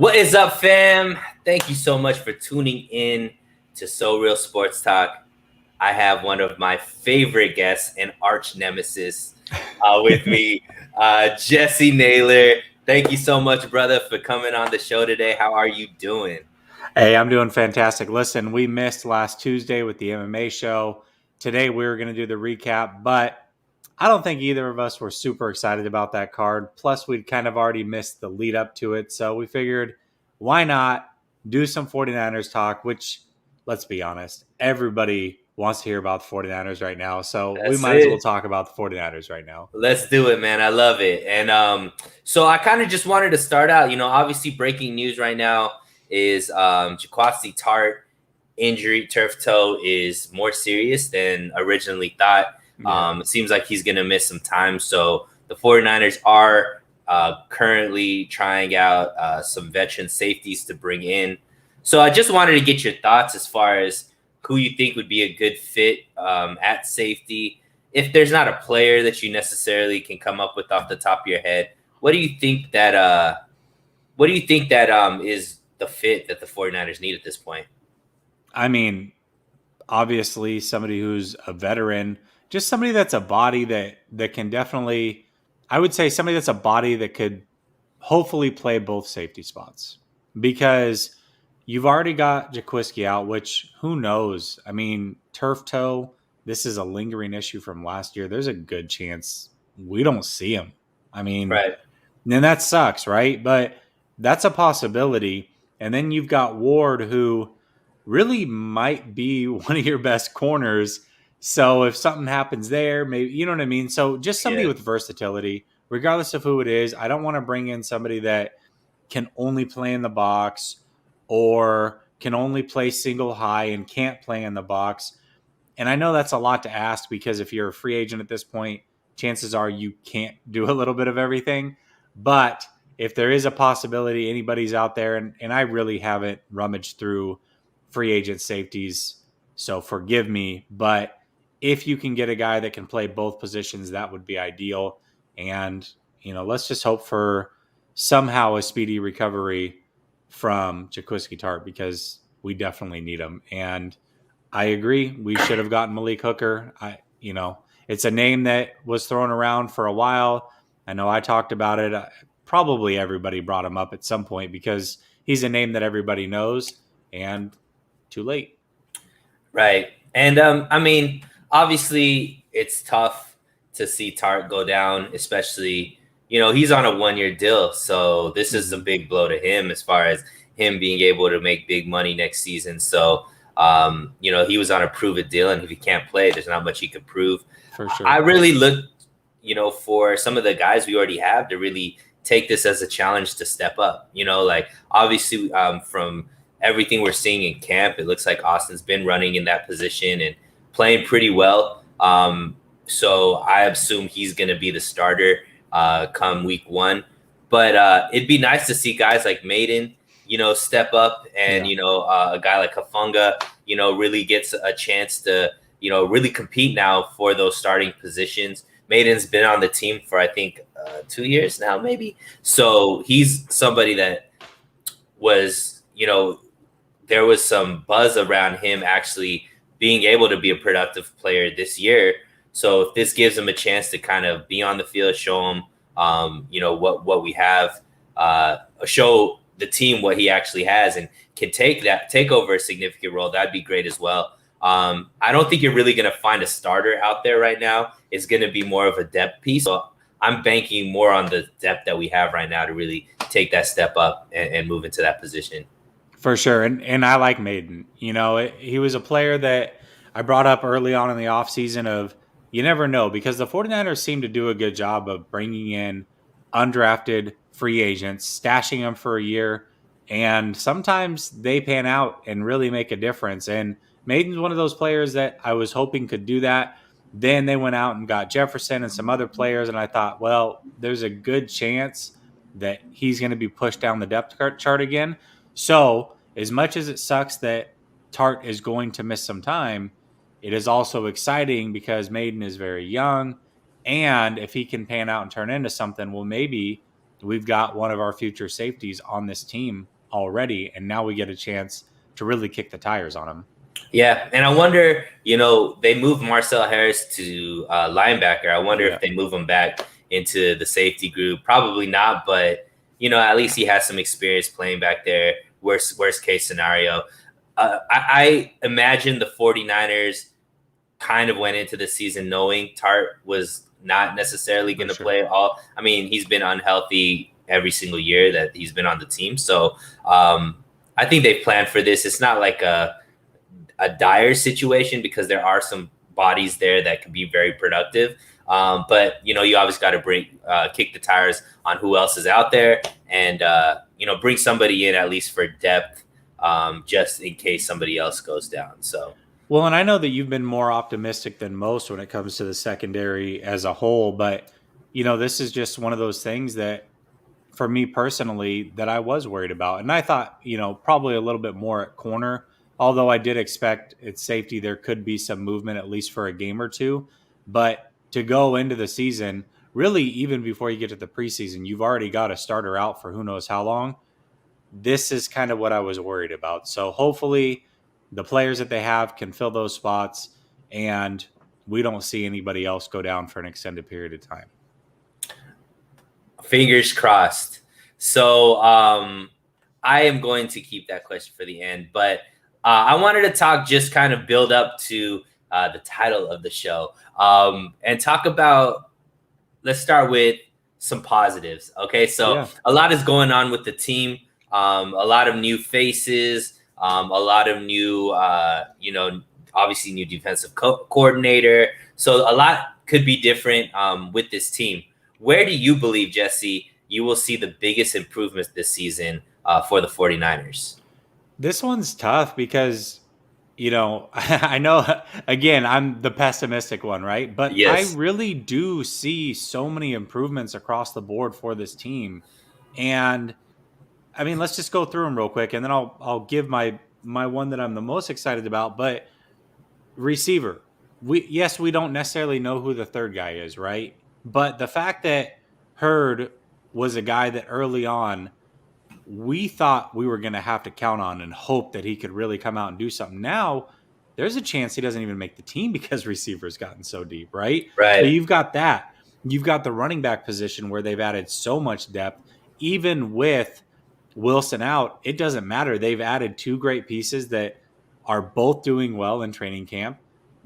What is up, fam? Thank you so much for tuning in to So Real Sports Talk. I have one of my favorite guests and arch nemesis with me, Jessie Naylor. Thank you so much, brother, for coming on the show today. How are you doing? Hey, I'm doing fantastic. Listen, we missed last Tuesday with the MMA show. Today we were going to do the recap, but I don't think either of us were super excited about that card. Plus, we'd kind of already missed the lead up to it. So we figured, why not do some 49ers talk, which, let's be honest, everybody wants to hear about the 49ers right now. So we That's might as well it. talk about the 49ers right now. Let's do it, man. I love it. And so I kind of just wanted to start out, obviously breaking news right now is Jaquazi Tart injury, turf toe, is more serious than originally thought. Yeah. It seems like he's going to miss some time. So the 49ers are currently trying out some veteran safeties to bring in. So I just wanted to get your thoughts as far as who you think would be a good fit at safety. If there's not a player that you necessarily can come up with off the top of your head, what do you think that is the fit that the 49ers need at this point? I mean, obviously somebody who's a veteran, just somebody that's a body that can definitely, I would say somebody that's a body that could hopefully play both safety spots, because you've already got Jaquiski out, which who knows? I mean, turf toe, this is a lingering issue from last year. There's a good chance we don't see him. I mean, Right. and that sucks, right? But that's a possibility. And then you've got Ward, who really might be one of your best corners. So if something happens there, maybe, you know what I mean? So just somebody Yeah. with versatility, regardless of who it is. I don't want to bring in somebody that can only play in the box or can only play single high and can't play in the box. And I know that's a lot to ask, because if you're a free agent at this point, chances are you can't do a little bit of everything. But if there is a possibility, anybody's out there, and I really haven't rummaged through free agent safeties, so forgive me, but if you can get a guy that can play both positions, that would be ideal. And, let's just hope for somehow a speedy recovery from Jaquiski Tart, because we definitely need him. And I agree. We should have gotten Malik Hooker. It's a name that was thrown around for a while. I know I talked about it. Probably everybody brought him up at some point, because he's a name that everybody knows, and too late. Right. And I mean, obviously it's tough to see Tart go down, especially, he's on a 1-year deal. So this is a big blow to him as far as him being able to make big money next season. So, he was on a prove it deal, and if he can't play, there's not much he could prove. For sure. I really look, for some of the guys we already have to really take this as a challenge to step up. Like obviously from everything we're seeing in camp, it looks like Austin's been running in that position and playing pretty well. So I assume he's going to be the starter come week 1. But it'd be nice to see guys like Maiden, step up, and, a guy like Hafunga, really gets a chance to, really compete now for those starting positions. Maiden's been on the team for, I think, 2 years now, maybe. So he's somebody that was, there was some buzz around him actually being able to be a productive player this year. So if this gives him a chance to kind of be on the field, show him, what we have, show the team what he actually has, and can take over a significant role, that'd be great as well. I don't think you're really going to find a starter out there right now. It's going to be more of a depth piece. So I'm banking more on the depth that we have right now to really take that step up and move into that position. For sure. And I like Maiden. He was a player that I brought up early on in the offseason of, you never know, because the 49ers seem to do a good job of bringing in undrafted free agents, stashing them for a year, and sometimes they pan out and really make a difference. And Maiden's one of those players that I was hoping could do that. Then they went out and got Jefferson and some other players, and I thought, well, there's a good chance that he's going to be pushed down the depth chart again. So as much as it sucks that Tart is going to miss some time, it is also exciting because Maiden is very young. And if he can pan out and turn into something, well, maybe we've got one of our future safeties on this team already, and now we get a chance to really kick the tires on them. Yeah, and I wonder, they moved Marcel Harris to linebacker. I wonder Yeah, if they move him back into the safety group. Probably not, but at least he has some experience playing back there. Worst case scenario. I imagine the 49ers kind of went into the season knowing Tart was not necessarily going for to sure. play all. I mean, he's been unhealthy every single year that he's been on the team. So I think they planned for this. It's not like a dire situation because there are some bodies there that could be very productive. But you always got to kick the tires on who else is out there, and bring somebody in at least for depth, just in case somebody else goes down. So. Well, and I know that you've been more optimistic than most when it comes to the secondary as a whole, but this is just one of those things that for me personally that I was worried about. And I thought, probably a little bit more at corner, although I did expect at safety there could be some movement at least for a game or two. But to go into the season, really, even before you get to the preseason, you've already got a starter out for who knows how long. This is kind of what I was worried about. So hopefully the players that they have can fill those spots and we don't see anybody else go down for an extended period of time. Fingers crossed. So I am going to keep that question for the end, but I wanted to talk, just kind of build up to the title of the show, and talk about. Let's start with some positives. Okay, so a lot is going on with the team. A lot of new faces. A lot of new, obviously new defensive coordinator. So a lot could be different with this team. Where do you believe, Jesse, you will see the biggest improvements this season for the 49ers? This one's tough because, I know, again, I'm the pessimistic one, right? But I Yes. really do see so many improvements across the board for this team. And I mean, let's just go through them real quick and then I'll give my one that I'm the most excited about. But receiver, we don't necessarily know who the third guy is, right? But the fact that Hurd was a guy that early on we thought we were going to have to count on and hope that he could really come out and do something. Now, there's a chance he doesn't even make the team because receivers gotten so deep, right? So Right. you've got that. You've got the running back position where they've added so much depth. Even with Wilson out, it doesn't matter. They've added two great pieces that are both doing well in training camp.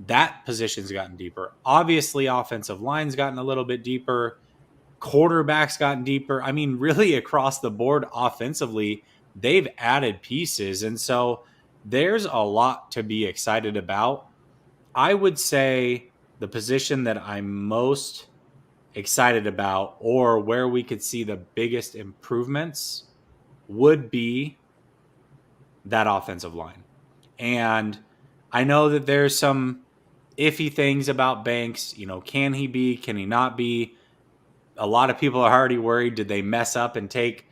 That position's gotten deeper. Obviously, offensive line's gotten a little bit deeper. Quarterback's gotten deeper. I mean, really across the board offensively, they've added pieces. And so there's a lot to be excited about. I would say the position that I'm most excited about or where we could see the biggest improvements would be that offensive line. And I know that there's some iffy things about Banks. Can he be? Can he not be? A lot of people are already worried. Did they mess up and take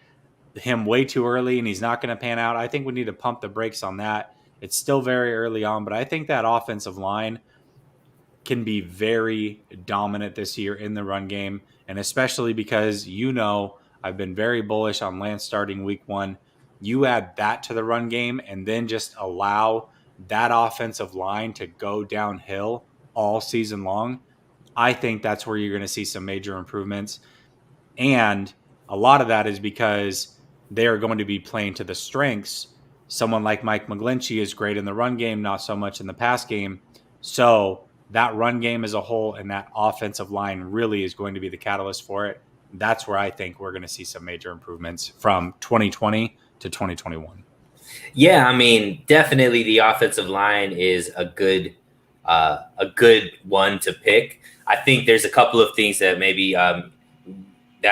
him way too early and he's not going to pan out? I think we need to pump the brakes on that. It's still very early on, but I think that offensive line can be very dominant this year in the run game. And especially because, I've been very bullish on Lance starting week 1. You add that to the run game and then just allow that offensive line to go downhill all season long. I think that's where you're going to see some major improvements. And a lot of that is because they are going to be playing to the strengths. Someone like Mike McGlinchey is great in the run game, not so much in the pass game. So that run game as a whole and that offensive line really is going to be the catalyst for it. That's where I think we're going to see some major improvements from 2020 to 2021. Yeah, I mean, definitely the offensive line is a good one to pick. I think there's a couple of things that maybe that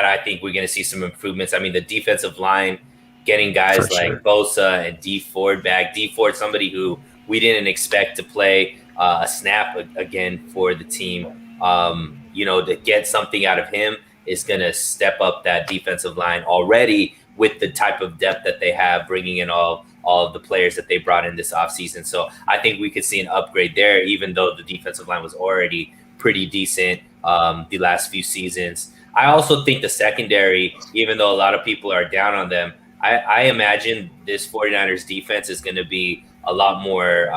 I think we're going to see some improvements. I mean, the defensive line, getting guys like Bosa and D Ford back. D Ford, somebody who we didn't expect to play a snap again for the team. To get something out of him is going to step up that defensive line already with the type of depth that they have, bringing in all of the players that they brought in this offseason. So I think we could see an upgrade there, even though the defensive line was already pretty decent the last few seasons. I also think the secondary, even though a lot of people are down on them, I imagine this 49ers defense is going to be a lot more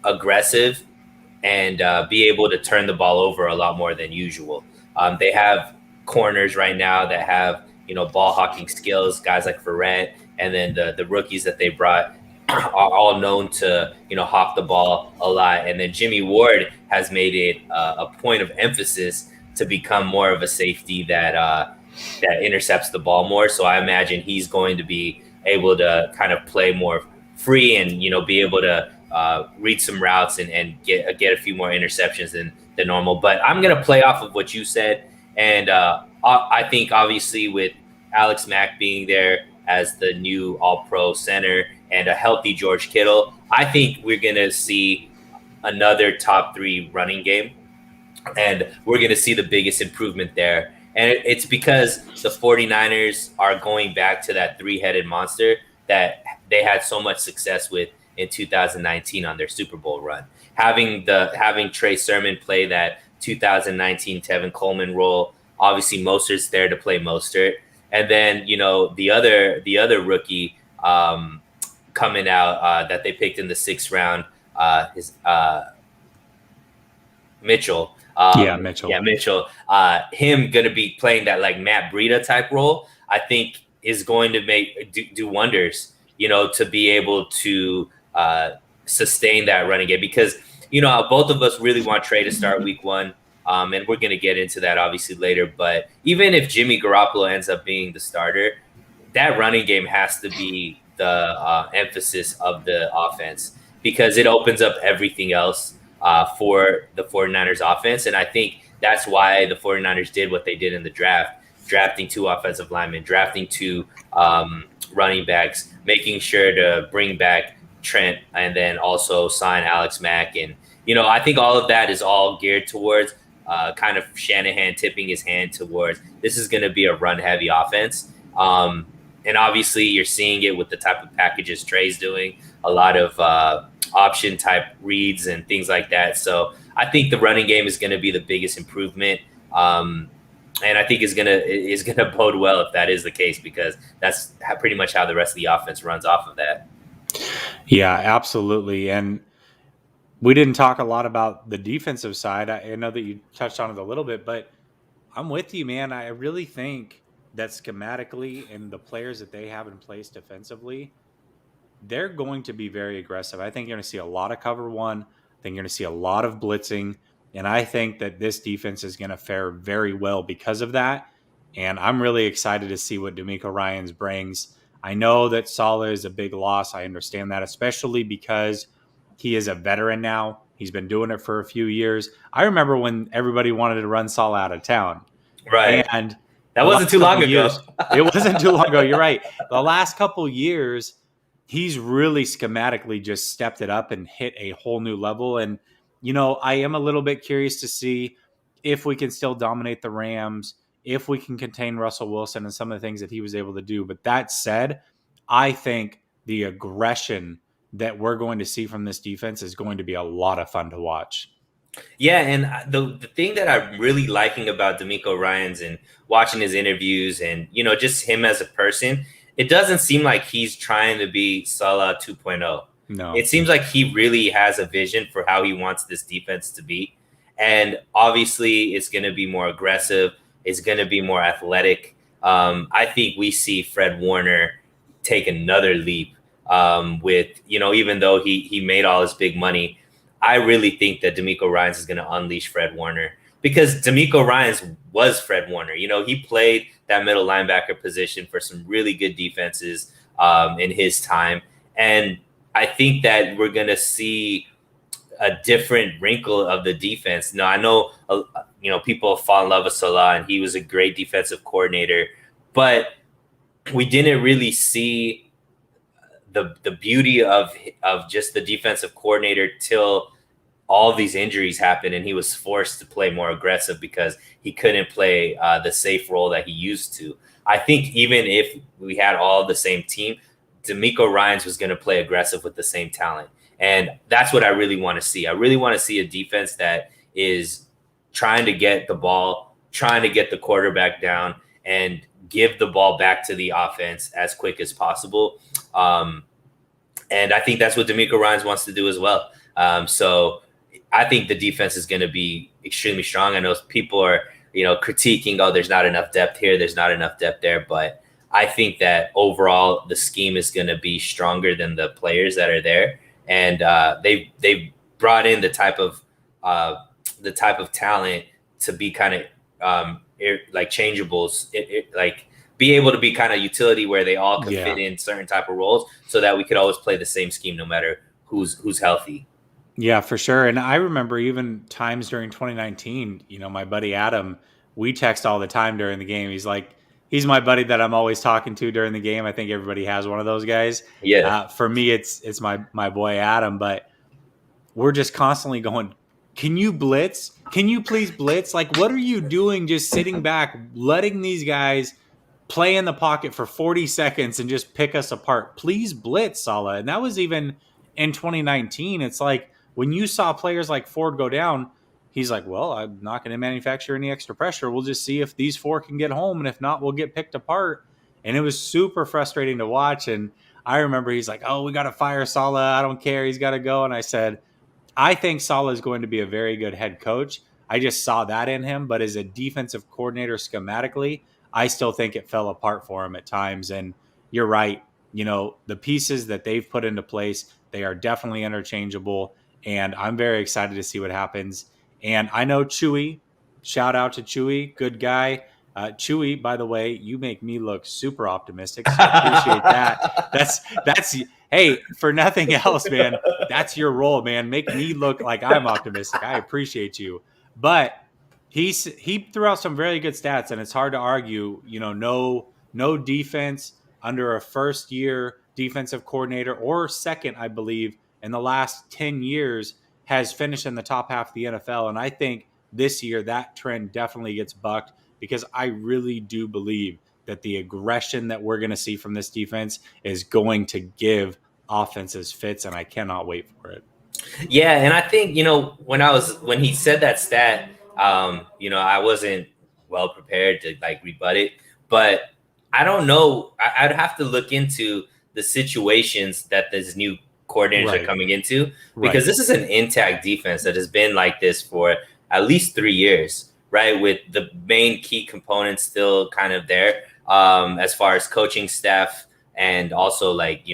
aggressive and be able to turn the ball over a lot more than usual. They have corners right now that have ball hawking skills, guys like Ferret, and then the rookies that they brought are all known to hawk the ball a lot. And then Jimmy Ward has made it a point of emphasis to become more of a safety that intercepts the ball more. So I imagine he's going to be able to kind of play more free and be able to read some routes and get a few more interceptions than normal. But I'm gonna play off of what you said, and I think obviously with Alex Mack being there as the new All-Pro center and a healthy George Kittle, I think we're gonna see another top 3 running game, and we're going to see the biggest improvement there. And it's because the 49ers are going back to that 3-headed monster that they had so much success with in 2019 on their Super Bowl run. Having Trey Sermon play that 2019 Tevin Coleman role, obviously Mostert's there to play Mostert, and then the other rookie coming out that they picked in the 6th round, is Mitchell. Mitchell. Yeah, Mitchell. Him going to be playing that like Matt Breida type role, I think is going to do wonders, to be able to sustain that running game, because both of us really want Trey to start week 1. And we're going to get into that obviously later. But even if Jimmy Garoppolo ends up being the starter, that running game has to be the emphasis of the offense, because it opens up everything else for the 49ers offense. And I think that's why the 49ers did what they did in the draft, drafting 2 offensive linemen, drafting 2 running backs, making sure to bring back Trent, and then also sign Alex Mack. And, I think all of that is all geared towards kind of Shanahan tipping his hand towards this is going to be a run-heavy offense. And obviously you're seeing it with the type of packages Trey's doing, a lot of option type reads and things like that. So I think the running game is going to be the biggest improvement. And I think is gonna bode well if that is the case, because that's pretty much how the rest of the offense runs off of that. Yeah, absolutely. And we didn't talk a lot about the defensive side. I know that you touched on it a little bit, but I'm with you, man. I really think that schematically and the players that they have in place defensively, they're going to be very aggressive. I think you're going to see a lot of cover 1. I think you're going to see a lot of blitzing. And I think that this defense is going to fare very well because of that. And I'm really excited to see what D'Amico Ryans brings. I know that Saleh is a big loss. I understand that, especially because he is a veteran now. He's been doing it for a few years. I remember when everybody wanted to run Saleh out of town. Right. And that wasn't too long ago. It wasn't too long ago. You're right. The last couple years, he's really schematically just stepped it up and hit a whole new level. And, I am a little bit curious to see if we can still dominate the Rams, if we can contain Russell Wilson and some of the things that he was able to do. But that said, I think the aggression that we're going to see from this defense is going to be a lot of fun to watch. Yeah, and the thing that I'm really liking about D'Amico Ryans and watching his interviews and, just him as a person, it doesn't seem like he's trying to be Saleh 2.0. No. It seems like he really has a vision for how he wants this defense to be. And obviously it's going to be more aggressive. It's going to be more athletic. I think we see Fred Warner take another leap with, even though he made all his big money. I really think that D'Amico Ryans is going to unleash Fred Warner, because D'Amico Ryans was Fred Warner. He played that middle linebacker position for some really good defenses in his time. And I think that we're going to see a different wrinkle of the defense. Now, I know, people fall in love with Saleh, and he was a great defensive coordinator, but we didn't really see the beauty of just the defensive coordinator till all these injuries happened and he was forced to play more aggressive because he couldn't play the safe role that he used to. I think even if we had all the same team, D'Amico Ryans was going to play aggressive with the same talent. And that's what I really want to see. I really want to see a defense that is trying to get the ball, trying to get the quarterback down, and give the ball back to the offense as quick as possible. And I think that's what D'Amico Ryans wants to do as well. So I think the defense is going to be extremely strong. I know people are, critiquing, oh, there's not enough depth here, there's not enough depth there, but I think that overall the scheme is going to be stronger than the players that are there, and they brought in the type of talent to be kind of like changeables, like be able to be kind of utility where they all could fit in certain type of roles, so that we could always play the same scheme no matter who's healthy. Yeah, for sure. And I remember even times during 2019, my buddy Adam, we text all the time during the game. He's my buddy that I'm always talking to during the game. I think everybody has one of those guys. Yeah. For me, it's my boy Adam, but we're just constantly going, can you blitz? Can you please blitz? Like, what are you doing just sitting back, letting these guys play in the pocket for 40 seconds and just pick us apart? Please blitz, Salah. And that was even in 2019. It's like when you saw players like Ford go down, he's like, well, I'm not going to manufacture any extra pressure. We'll just see if these four can get home. And if not, we'll get picked apart. And it was super frustrating to watch. And I remember he's like, oh, we got to fire Salah. I don't care. He's got to go. And I said, I think Salah is going to be a very good head coach. I just saw that in him. But as a defensive coordinator schematically, I still think it fell apart for him at times. And you're right. The pieces that they've put into place, they are definitely interchangeable. And I'm very excited to see what happens. And I know Chewy, shout out to Chewy, good guy. Chewy, by the way, you make me look super optimistic. So I appreciate that. That's hey, for nothing else, man, that's your role, man. Make me look like I'm optimistic. I appreciate you. But he threw out some very good stats, and it's hard to argue, no defense under a first year defensive coordinator, or second, I believe, in the last 10 years has finished in the top half of the NFL. And I think this year that trend definitely gets bucked, because I really do believe that the aggression that we're going to see from this defense is going to give offenses fits, and I cannot wait for it. Yeah, and I think, when he said that stat, I wasn't well prepared to like rebut it, but I don't know. I'd have to look into the situations that this new coordinators are coming into, because this is an intact defense that has been like this for at least 3 years, right? With the main key components still kind of there, as far as coaching staff and also like,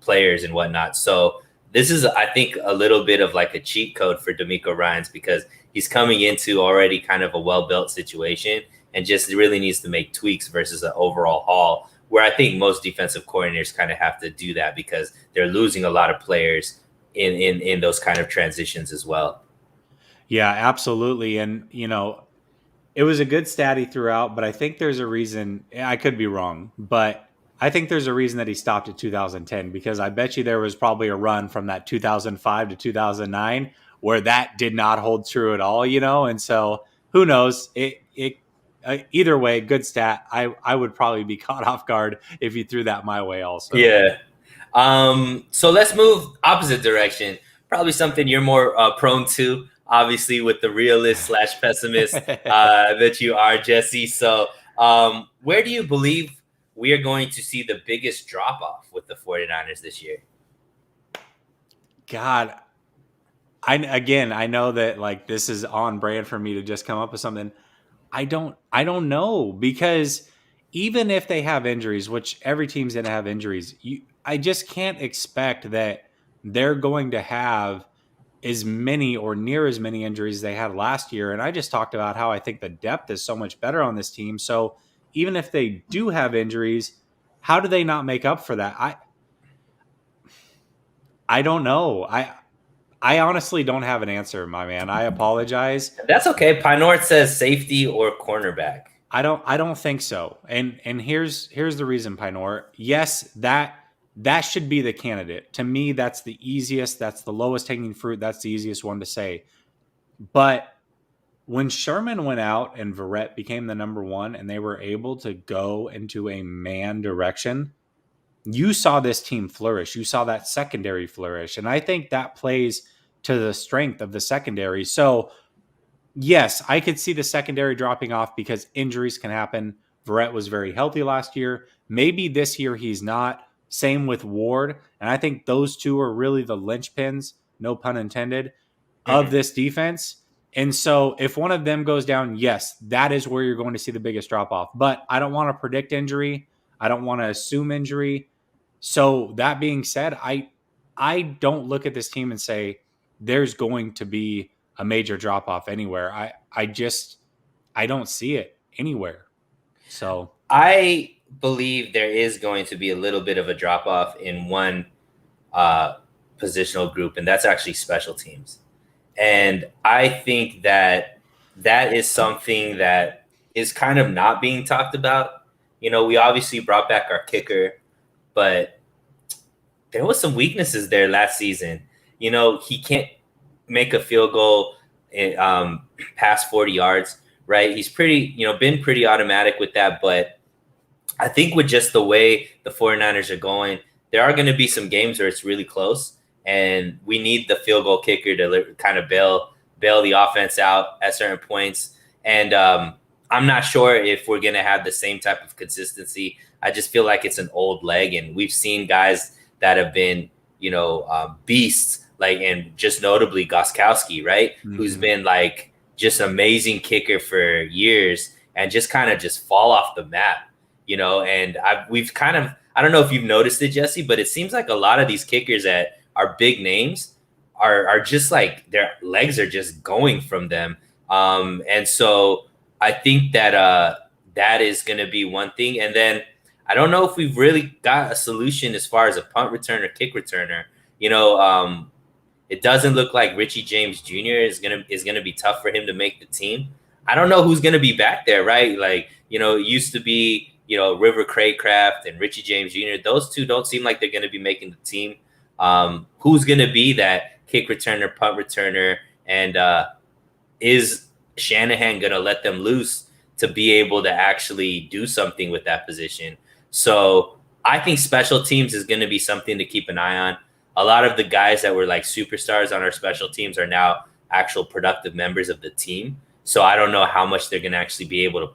players and whatnot. So this is, I think, a little bit of like a cheat code for D'Amico Ryans, because he's coming into already kind of a well-built situation and just really needs to make tweaks versus an overall haul, where I think most defensive coordinators kind of have to do that because they're losing a lot of players in those kind of transitions as well. Yeah, absolutely. And, it was a good stat he threw out, but I think there's a reason. I could be wrong, but I think there's a reason that he stopped at 2010, because I bet you there was probably a run from that 2005 to 2009 where that did not hold true at all, And so who knows? Either way, good stat. I would probably be caught off guard if you threw that my way also. Yeah. So let's move opposite direction. Probably something you're more prone to, obviously, with the realist / pessimist that you are, Jesse. So where do you believe we are going to see the biggest drop off with the 49ers this year? God, I know that like this is on brand for me to just come up with something. I don't know, because even if they have injuries, which every team's going to have injuries, I just can't expect that they're going to have as many or near as many injuries they had last year. And I just talked about how I think the depth is so much better on this team. So even if they do have injuries, how do they not make up for that? I don't know. I honestly don't have an answer, my man. I apologize. That's okay. Pinort says safety or cornerback. I don't think so. And here's the reason, Pinort. Yes, that should be the candidate. To me, that's the easiest, that's the lowest hanging fruit, that's the easiest one to say. But when Sherman went out and Verrett became the number one and they were able to go into a man direction, you saw this team flourish. You saw that secondary flourish. And I think that plays to the strength of the secondary. So yes, I could see the secondary dropping off because injuries can happen. Verrett was very healthy last year. Maybe this year he's not. Same with Ward. And I think those two are really the linchpins, no pun intended, of Mhm. this defense. And so if one of them goes down, yes, that is where you're going to see the biggest drop off. But I don't want to predict injury. I don't want to assume injury. So that being said, I don't look at this team and say there's going to be a major drop off anywhere. I don't see it anywhere. So I believe there is going to be a little bit of a drop off in one uh, positional group, and that's actually special teams. And I think that that is something that is kind of not being talked about. We obviously brought back our kicker, but there was some weaknesses there last season. He can't make a field goal past 40 yards, right? He's been pretty automatic with that, but I think with just the way the 49ers are going, there are going to be some games where it's really close, and we need the field goal kicker to kind of bail the offense out at certain points. And I'm not sure if we're going to have the same type of consistency. I just feel like it's an old leg, and we've seen guys that have been, beasts, like, and just notably Goskowski, right? Who's been like just amazing kicker for years and just kind of just fall off the map. And we've kind of, I don't know if you've noticed it, Jesse, but it seems like a lot of these kickers that are big names are just like their legs are just going from them. And so I think that that is going to be one thing. And then I don't know if we've really got a solution as far as a punt returner, kick returner. It doesn't look like Richie James Jr. is gonna be tough for him to make the team. I don't know who's gonna be back there, right? Like, it used to be, River Craycraft and Richie James Jr. Those two don't seem like they're gonna be making the team. Who's gonna be that kick returner, punt returner, and is Shanahan gonna let them loose to be able to actually do something with that position? So I think special teams is going to be something to keep an eye on. A lot of the guys that were like superstars on our special teams are now actual productive members of the team. So I don't know how much they're going to actually be able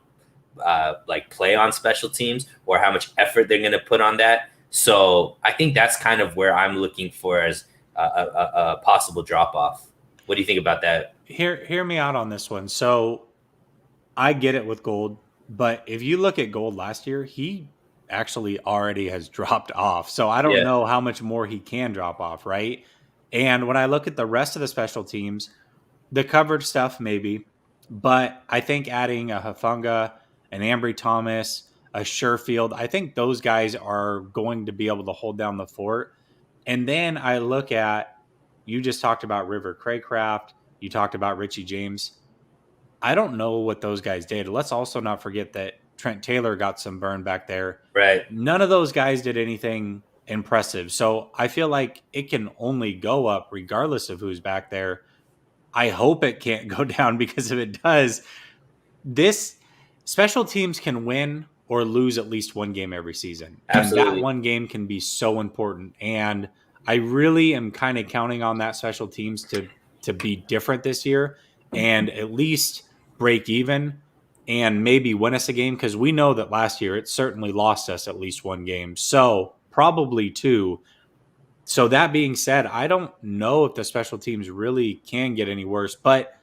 to play on special teams or how much effort they're going to put on that. So I think that's kind of where I'm looking for as a possible drop off. What do you think about that? hear me out on this one. So I get it with Gold, but if you look at Gold last year, he actually already has dropped off. So I don't Yeah, know how much more he can drop off, right? And when I look at the rest of the special teams, the coverage stuff maybe, but I think adding a Hafunga, an Ambry Thomas, a Sherfield, I think those guys are going to be able to hold down the fort. And then I look at, you just talked about River Craycraft, you talked about Richie James. I don't know what those guys did. Let's also not forget that Trent Taylor got some burn back there. right. None of those guys did anything impressive. So I feel like it can only go up regardless of who's back there. I hope it can't go down because if it does, this special teams can win or lose at least one game every season. And that Absolutely. one game can be so important. And I really am kind of counting on that special teams to be different this year and at least break even and maybe win us a game because we know that last year it certainly lost us at least one game. So probably two. So that being said, I don't know if the special teams really can get any worse, but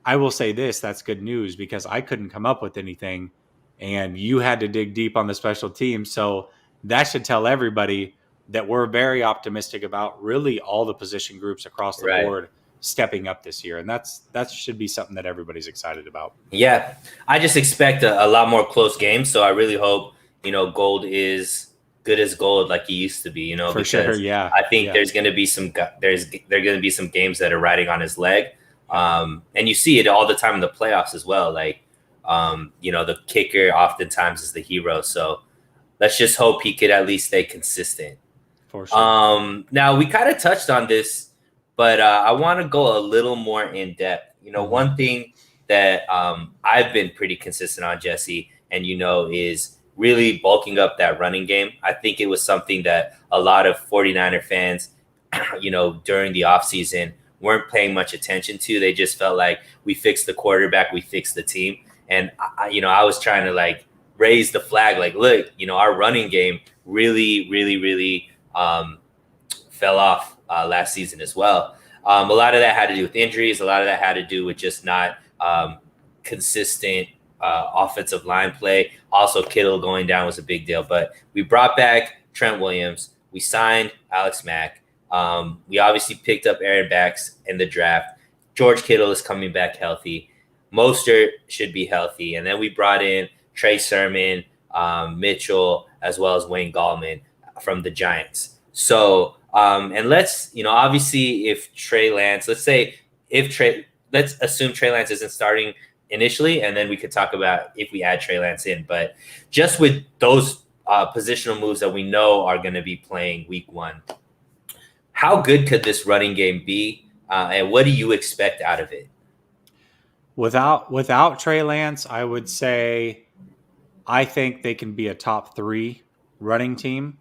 I will say this, that's good news because I couldn't come up with anything and you had to dig deep on the special team. So that should tell everybody that we're very optimistic about really all the position groups across the Right. board stepping up this year. And that should be something that everybody's excited about. Yeah, I just expect a lot more close games. So I really hope, Gold is good as gold like he used to be, For sure. because Yeah. I think Yeah. there's going to be there going to be some games that are riding on his leg. And you see it all the time in the playoffs as well. Like, the kicker oftentimes is the hero. So let's just hope he could at least stay consistent. For sure. Now we kind of touched on this, but I want to go a little more in depth. One thing that I've been pretty consistent on, Jesse, and is really bulking up that running game. I think it was something that a lot of 49er fans, during the offseason weren't paying much attention to. They just felt like we fixed the quarterback, we fixed the team. And, I was trying to raised the flag. Like, look, our running game really, really, really fell off last season as well. A lot of that had to do with injuries. A lot of that had to do with just not consistent offensive line play. Also, Kittle going down was a big deal. But we brought back Trent Williams. We signed Alex Mack. We obviously picked up Aaron Backs in the draft. George Kittle is coming back healthy. Mostert should be healthy. And then we brought in Trey Sermon, Mitchell, as well as Wayne Gallman from the Giants. So, and let's, obviously if Trey Lance, let's assume Trey Lance isn't starting initially, and then we could talk about if we add Trey Lance in. But just with those positional moves that we know are going to be playing week 1, how good could this running game be? And what do you expect out of it? Without Trey Lance, I would say I think they can be a top 3 running team.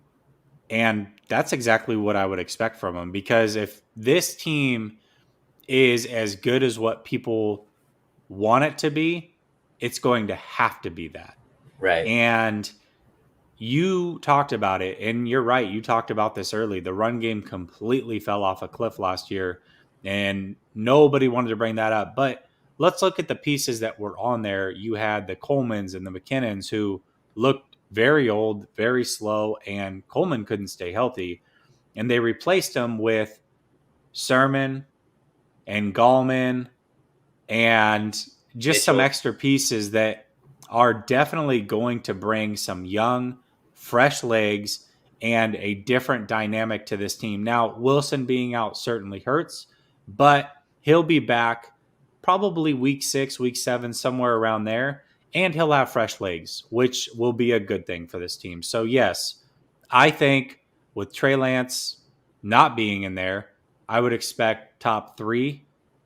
And that's exactly what I would expect from them, because if this team is as good as what people want it to be, it's going to have to be that. Right. And you talked about it, and you're right. You talked about this early. The run game completely fell off a cliff last year, and nobody wanted to bring that up. But let's look at the pieces that were on there. You had the Colemans and the McKinnons, who looked very old, very slow, and Coleman couldn't stay healthy. And they replaced him with Sermon and Gallman and just some extra pieces that are definitely going to bring some young, fresh legs and a different dynamic to this team. Now, Wilson being out certainly hurts, but he'll be back probably week 6, week 7, somewhere around there, and he'll have fresh legs, which will be a good thing for this team. So, yes, I think with Trey Lance not being in there, I would expect top 3,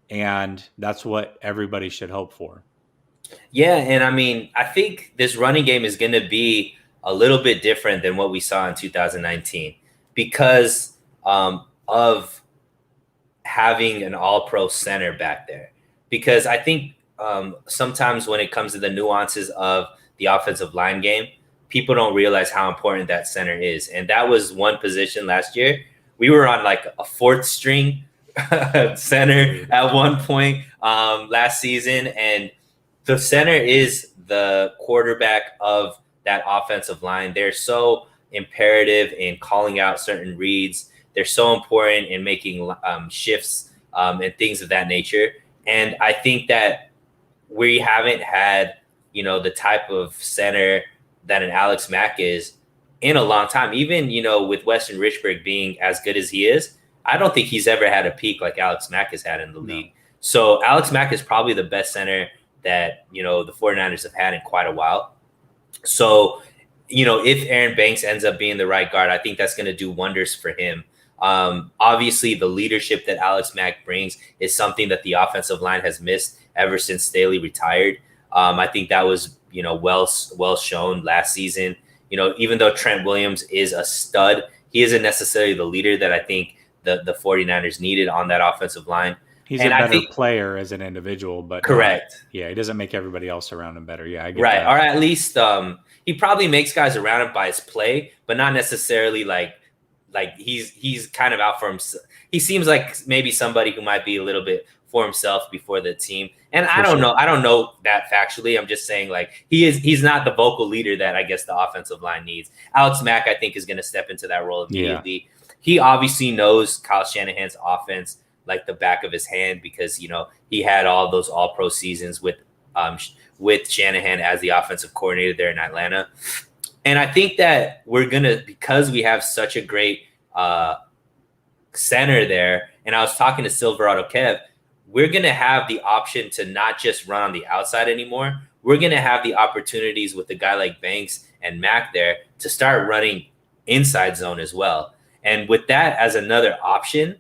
and that's what everybody should hope for. Yeah, and I mean, I think this running game is going to be a little bit different than what we saw in 2019 because of having an all-pro center back there. Because I think sometimes when it comes to the nuances of the offensive line game, people don't realize how important that center is. And that was one position last year. We were on like a 4th string center at one point last season. And the center is the quarterback of that offensive line. They're so imperative in calling out certain reads. They're so important in making shifts and things of that nature. And I think that we haven't had, the type of center that an Alex Mack is in a long time. Even, with Weston Richburg being as good as he is, I don't think he's ever had a peak like Alex Mack has had in the league. So Alex Mack is probably the best center that, the 49ers have had in quite a while. So, if Aaron Banks ends up being the right guard, I think that's going to do wonders for him. Obviously, the leadership that Alex Mack brings is something that the offensive line has missed ever since Staley retired. I think that was, well shown last season. Even though Trent Williams is a stud, he isn't necessarily the leader that I think the 49ers needed on that offensive line. He's a better player as an individual, but correct. He doesn't make everybody else around him better. Yeah, I get right. that. Or at least he probably makes guys around him by his play, but not necessarily like he's kind of out for himself. He seems like maybe somebody who might be a little bit for himself before the team. And I don't know. I don't know that factually. I'm just saying he's not the vocal leader that I guess the offensive line needs. Alex Mack, I think, is going to step into that role immediately. Yeah. He obviously knows Kyle Shanahan's offense like the back of his hand because, he had all those all-pro seasons with Shanahan as the offensive coordinator there in Atlanta. And I think that because we have such a great center there, and I was talking to Silverado Kev, we're going to have the option to not just run on the outside anymore. We're going to have the opportunities with a guy like Banks and Mack there to start running inside zone as well. And with that as another option,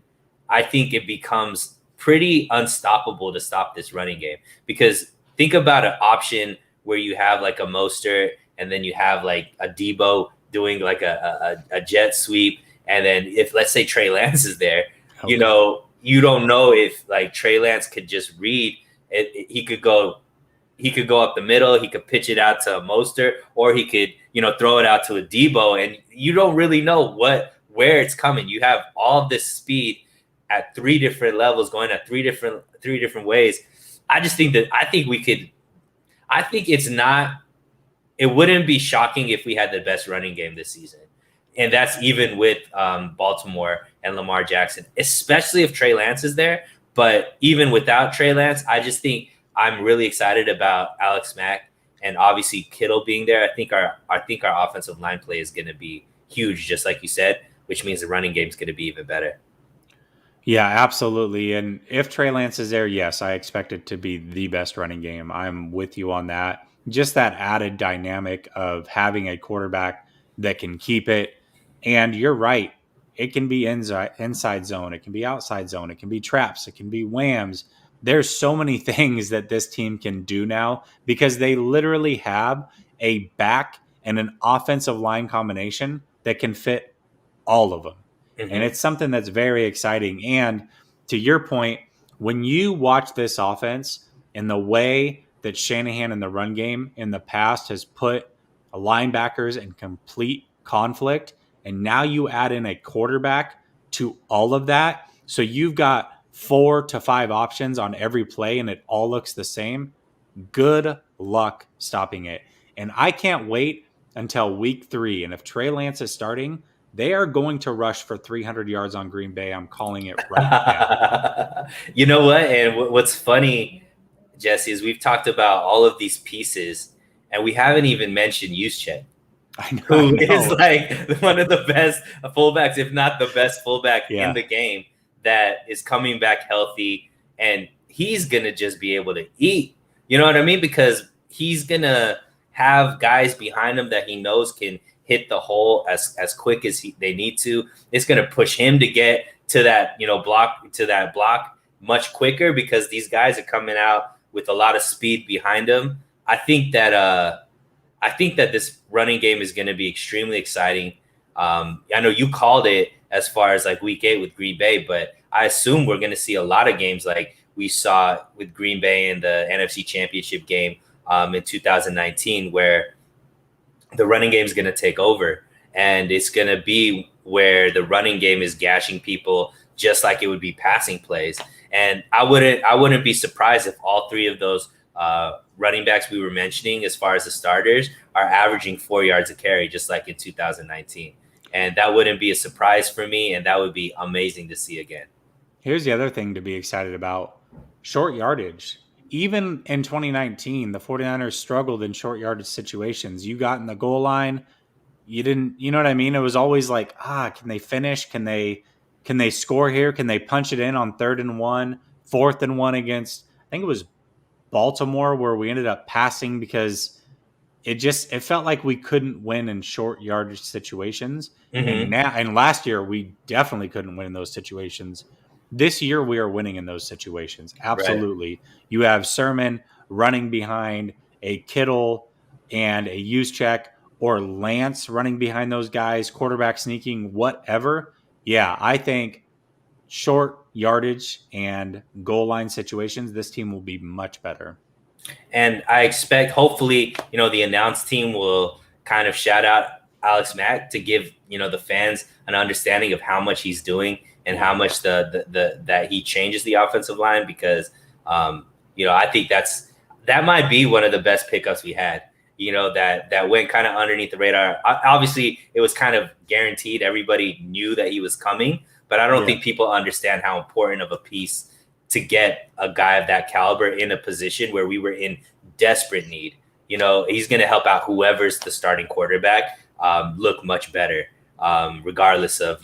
I think it becomes pretty unstoppable to stop this running game. Because think about an option where you have like a Mostert and then you have like a Debo doing like a jet sweep. And then if, let's say, Trey Lance is there, okay, you don't know if like Trey Lance could just read it. He could go he could go up the middle, he could pitch it out to Mostert, or he could, throw it out to a Debo, and you don't really know where it's coming. You have all of this speed at three different levels, going at three different ways. I think it's not. It wouldn't be shocking if we had the best running game this season, and that's even with Baltimore and Lamar Jackson, especially if Trey Lance is there. But even without Trey Lance, I just think I'm really excited about Alex Mack and obviously Kittle being there. I think our offensive line play is going to be huge, just like you said, which means the running game is going to be even better. Yeah, absolutely. And if Trey Lance is there, yes, I expect it to be the best running game. I'm with you on that. Just that added dynamic of having a quarterback that can keep it. And you're right. It can be inside zone. It can be outside zone. It can be traps. It can be whams. There's so many things that this team can do now because they literally have a back and an offensive line combination that can fit all of them. And Mm-hmm. it's something that's very exciting. And to your point, when you watch this offense and the way that Shanahan in the run game in the past has put linebackers in complete conflict, and now you add in a quarterback to all of that. So you've got 4 to 5 options on every play and it all looks the same. Good luck stopping it. And I can't wait until week 3. And if Trey Lance is starting, they are going to rush for 300 yards on Green Bay. I'm calling it right now. You know what? And what's funny, Jesse, is we've talked about all of these pieces, and we haven't even mentioned Juszczyk, I who is know. like one of the best fullbacks, if not the best fullback in Yeah. the game, that is coming back healthy, and he's gonna just be able to eat. You know what I mean? Because he's gonna have guys behind him that he knows can hit the hole as quick as they need to. It's gonna push him to get to that block much quicker because these guys are coming out with a lot of speed behind them. I think that this running game is going to be extremely exciting. I know you called it as far as like week 8 with Green Bay, but I assume we're going to see a lot of games like we saw with Green Bay in the NFC Championship game in 2019, where the running game is going to take over, and it's going to be where the running game is gashing people just like it would be passing plays. And I wouldn't be surprised if all three of those running backs we were mentioning, as far as the starters, are averaging 4 yards a carry, just like in 2019. And that wouldn't be a surprise for me, and that would be amazing to see again. Here's the other thing to be excited about: short yardage. Even in 2019, the 49ers struggled in short yardage situations. You got in the goal line, you didn't, you know what I mean? It was always like, can they finish? Can they score here? Can they punch it in on 3rd and 1, 4th and 1 against, I think it was Baltimore, where we ended up passing because it felt like we couldn't win in short yardage situations. And Mm-hmm. now, and last year we definitely couldn't win in those situations. This year we are winning in those situations. Right. Absolutely. You have Sermon running behind a Kittle and a Juszczyk, or Lance running behind those guys, quarterback sneaking, whatever. Yeah, I think short yardage and goal line situations, this team will be much better. And I expect, hopefully, the announced team will kind of shout out Alex Mack to give, the fans an understanding of how much he's doing and how much that he changes the offensive line, because, I think that might be one of the best pickups we had, that went kind of underneath the radar. Obviously, it was kind of guaranteed. Everybody knew that he was coming, but I don't Yeah. think people understand how important of a piece to get a guy of that caliber in a position where we were in desperate need. He's going to help out whoever's the starting quarterback look much better, regardless of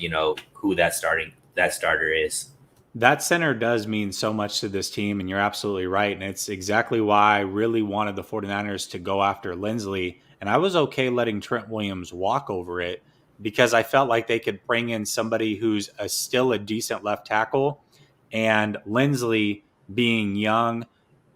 who that starter is. That center does mean so much to this team, and you're absolutely right. And it's exactly why I really wanted the 49ers to go after Lindsley. And I was okay letting Trent Williams walk over it because I felt like they could bring in somebody who's still a decent left tackle. And Lindsley, being young,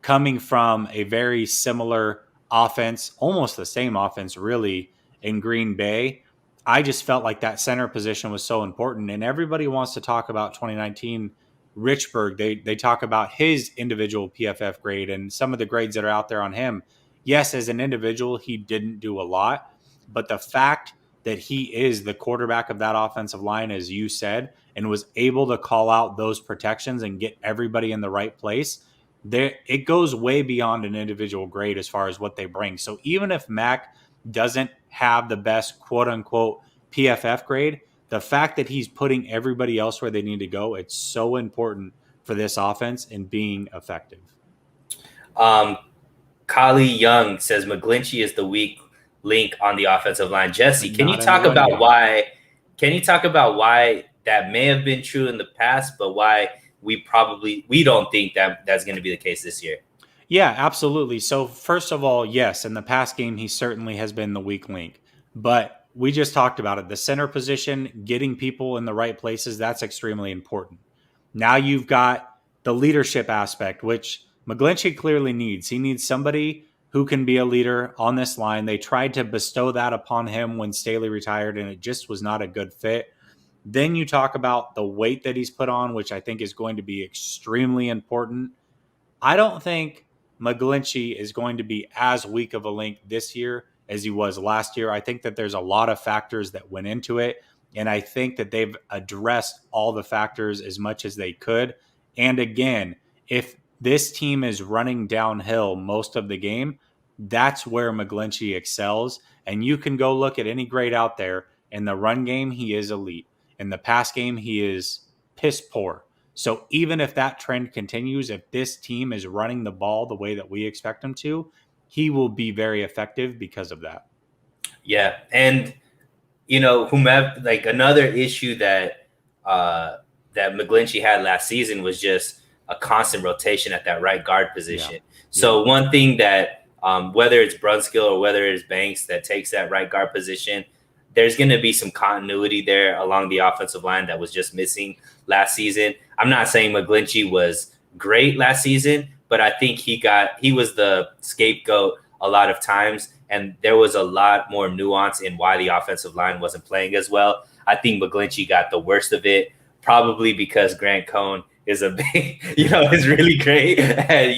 coming from a very similar offense, almost the same offense, really, in Green Bay. I just felt like that center position was so important. And everybody wants to talk about 2019 Richburg, they talk about his individual PFF grade and some of the grades that are out there on him. Yes, as an individual, he didn't do a lot, but the fact that he is the quarterback of that offensive line, as you said, and was able to call out those protections and get everybody in the right place, there it goes way beyond an individual grade as far as what they bring. So even if Mac doesn't have the best quote unquote PFF grade, the fact that he's putting everybody else where they need to go, it's so important for this offense and being effective. Um, Kali Young says McGlinchey is the weak link on the offensive line. Jesse, can you Not in the talk run about game. why? Can you talk about why that may have been true in the past, but why we don't think that that's going to be the case this year? Yeah, absolutely. So first of all, yes, in the past game, he certainly has been the weak link. But we just talked about it. The center position, getting people in the right places, that's extremely important. Now you've got the leadership aspect, which McGlinchey clearly needs. He needs somebody who can be a leader on this line. They tried to bestow that upon him when Staley retired, and it just was not a good fit. Then you talk about the weight that he's put on, which I think is going to be extremely important. I don't think McGlinchey is going to be as weak of a link this year as he was last year. I think that there's a lot of factors that went into it. And I think that they've addressed all the factors as much as they could. And again, if this team is running downhill most of the game, that's where McGlinchey excels. And you can go look at any grade out there. In the run game, he is elite. In the pass game, he is piss poor. So even if that trend continues, if this team is running the ball the way that we expect them to, he will be very effective because of that. Yeah, and whomever, like another issue that that McGlinchey had last season was just a constant rotation at that right guard position. Yeah. So one thing that whether it's Brunskill or whether it's Banks that takes that right guard position, there's going to be some continuity there along the offensive line that was just missing last season. I'm not saying McGlinchey was great last season, but I think he was the scapegoat a lot of times, and there was a lot more nuance in why the offensive line wasn't playing as well. I think McGlinchey got the worst of it, probably because Grant Cohn is a big, is really great at,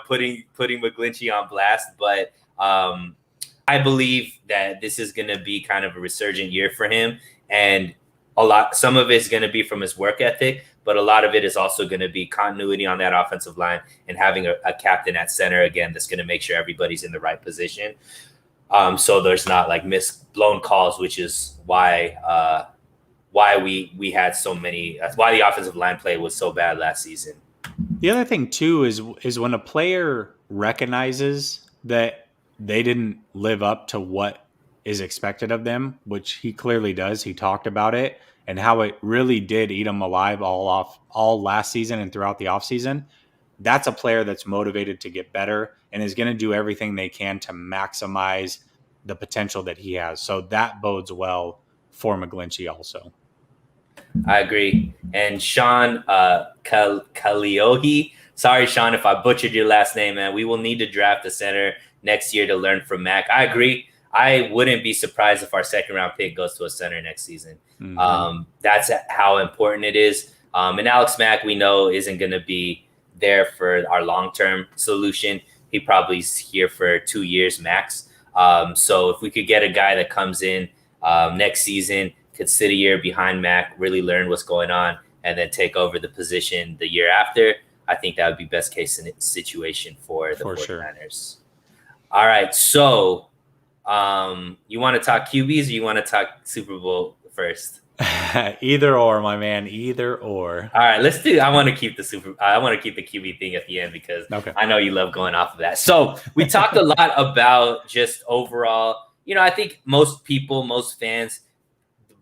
putting McGlinchey on blast. But I believe that this is going to be kind of a resurgent year for him. And some of it is going to be from his work ethic, but a lot of it is also going to be continuity on that offensive line and having a captain at center again that's going to make sure everybody's in the right position. So there's not like blown calls, which is why we had so many. That's why the offensive line play was so bad last season. The other thing too is when a player recognizes that they didn't live up to what is expected of them, which he clearly does. He talked about it and how it really did eat him alive all last season and throughout the offseason. That's a player that's motivated to get better and is going to do everything they can to maximize the potential that he has. So that bodes well for McGlinchey also. I agree. And Sean Kaliohi, sorry, Sean, if I butchered your last name, man. We will need to draft a center next year to learn from Mac. I agree. I wouldn't be surprised if our second round pick goes to a center next season. Mm-hmm. That's how important it is. And Alex Mack, we know, isn't going to be there for our long-term solution. He probably is here for 2 years max. So if we could get a guy that comes in next season, could sit a year behind Mac, really learn what's going on, and then take over the position the year after, I think that would be best case situation for the 49ers. Sure. All right, so you want to talk QBs or you want to talk Super Bowl first? Either or, my man. Either or. All right, let's do. I want to keep the QB thing at the end because I know you love going off of that. So we talked a lot about just overall. I think most fans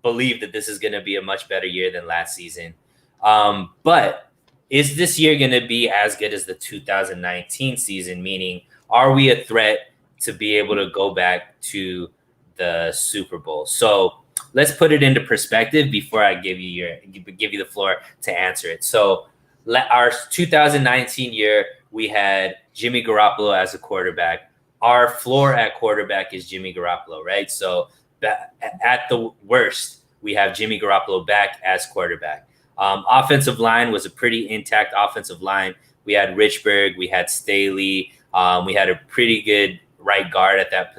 believe that this is going to be a much better year than last season. But is this year going to be as good as the 2019 season? Meaning, are we a threat to be able to go back to the Super Bowl? So let's put it into perspective before I give you the floor to answer it. So our 2019 year, we had Jimmy Garoppolo as a quarterback. Our floor at quarterback is Jimmy Garoppolo, right? So at the worst, we have Jimmy Garoppolo back as quarterback. Offensive line was a pretty intact offensive line. We had Richburg, we had Staley, we had a pretty good right guard at that,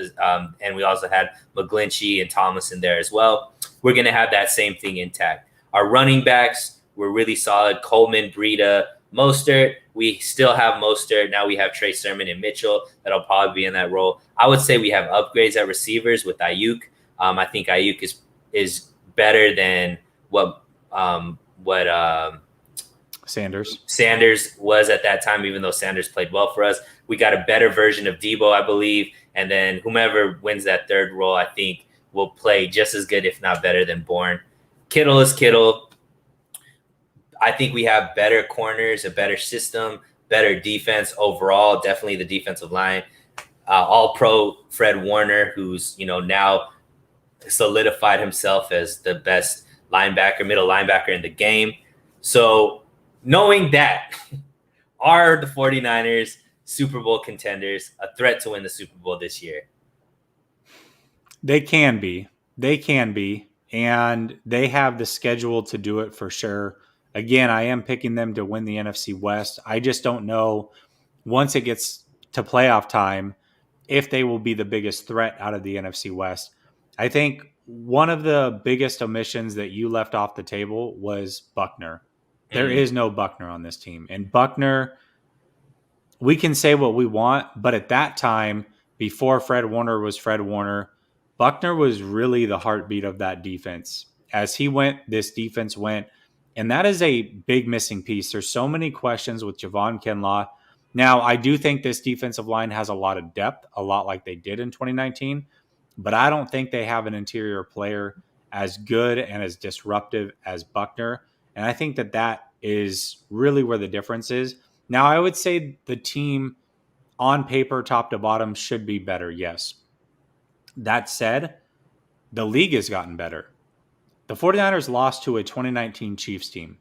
and we also had McGlinchey and Thomas in there as well. We're going to have that same thing intact. Our running backs were really solid. Coleman, Breida, Mostert. We still have Mostert. Now we have Trey Sermon and Mitchell that'll probably be in that role. I would say we have upgrades at receivers with Ayuk. I think Ayuk is better than what Sanders was at that time, even though Sanders played well for us. We got a better version of Debo, I believe. And then whomever wins that third role, I think will play just as good, if not better, than Bourne. Kittle is Kittle. I think we have better corners, a better system, better defense overall. Definitely the defensive line. All-pro Fred Warner, who's now solidified himself as the best middle linebacker in the game. So knowing that, are the 49ers Super Bowl contenders, a threat to win the Super Bowl this year? They can be. And they have the schedule to do it for sure. Again, I am picking them to win the NFC West. I just don't know, once it gets to playoff time, if they will be the biggest threat out of the NFC West. I think one of the biggest omissions that you left off the table was Buckner. There is no Buckner on this team. And Buckner, we can say what we want, but at that time, before Fred Warner was Fred Warner, Buckner was really the heartbeat of that defense. As he went, this defense went. And that is a big missing piece. There's so many questions with Javon Kinlaw. Now, I do think this defensive line has a lot of depth, a lot like they did in 2019, but I don't think they have an interior player as good and as disruptive as Buckner. And I think that is really where the difference is. Now, I would say the team on paper, top to bottom, should be better, yes. That said, the league has gotten better. The 49ers lost to a 2019 Chiefs team.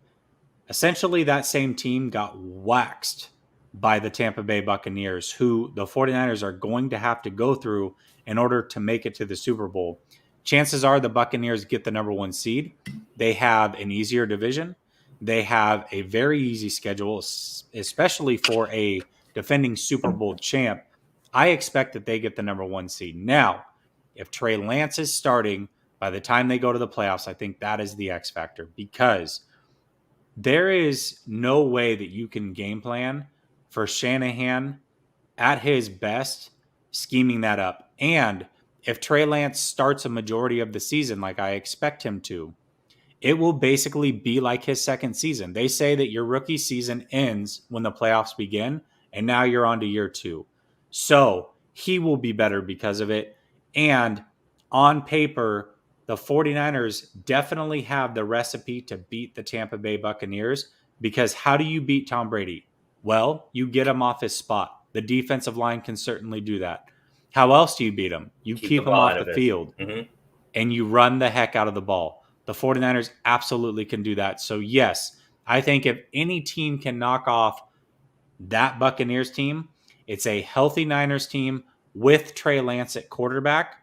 Essentially, that same team got waxed by the Tampa Bay Buccaneers, who the 49ers are going to have to go through in order to make it to the Super Bowl. Chances are the Buccaneers get the number 1 seed. They have an easier division. They have a very easy schedule, especially for a defending Super Bowl champ. I expect that they get the number 1 seed. Now, if Trey Lance is starting by the time they go to the playoffs, I think that is the X factor, because there is no way that you can game plan for Shanahan at his best scheming that up. And if Trey Lance starts a majority of the season like I expect him to, it will basically be like his second season. They say that your rookie season ends when the playoffs begin, and now you're on to year 2. So he will be better because of it. And on paper, the 49ers definitely have the recipe to beat the Tampa Bay Buccaneers, because how do you beat Tom Brady? Well, you get him off his spot. The defensive line can certainly do that. How else do you beat him? You keep him off the field, and you run the heck out of the ball. The 49ers absolutely can do that. So, yes, I think if any team can knock off that Buccaneers team, it's a healthy Niners team with Trey Lance at quarterback.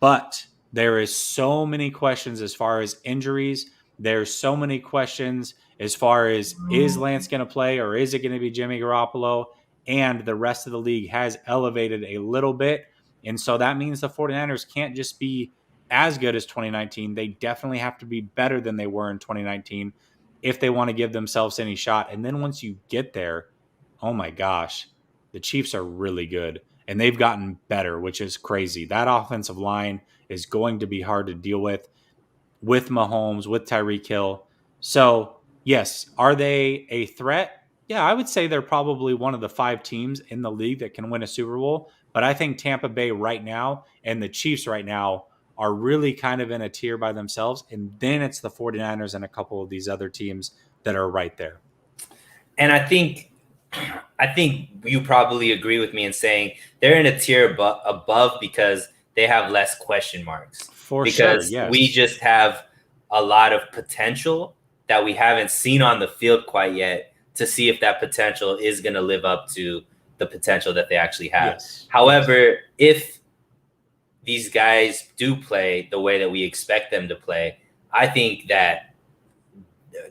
But there is so many questions as far as injuries. There's so many questions as far as, is Lance going to play, or is it going to be Jimmy Garoppolo? And the rest of the league has elevated a little bit. And so that means the 49ers can't just be as good as 2019. They definitely have to be better than they were in 2019 if they want to give themselves any shot. And then once you get there, oh my gosh, the Chiefs are really good. And they've gotten better, which is crazy. That offensive line is going to be hard to deal with Mahomes, with Tyreek Hill. So, yes, are they a threat? Yeah, I would say they're probably one of the 5 teams in the league that can win a Super Bowl. But I think Tampa Bay right now and the Chiefs right now are really kind of in a tier by themselves. And then it's the 49ers and a couple of these other teams that are right there. And I think you probably agree with me in saying they're in a tier above because they have less question marks. Because yes. We just have a lot of potential that we haven't seen on the field quite yet to see if that potential is going to live up to the potential that they actually have. Yes. However, if these guys do play the way that we expect them to play, I think that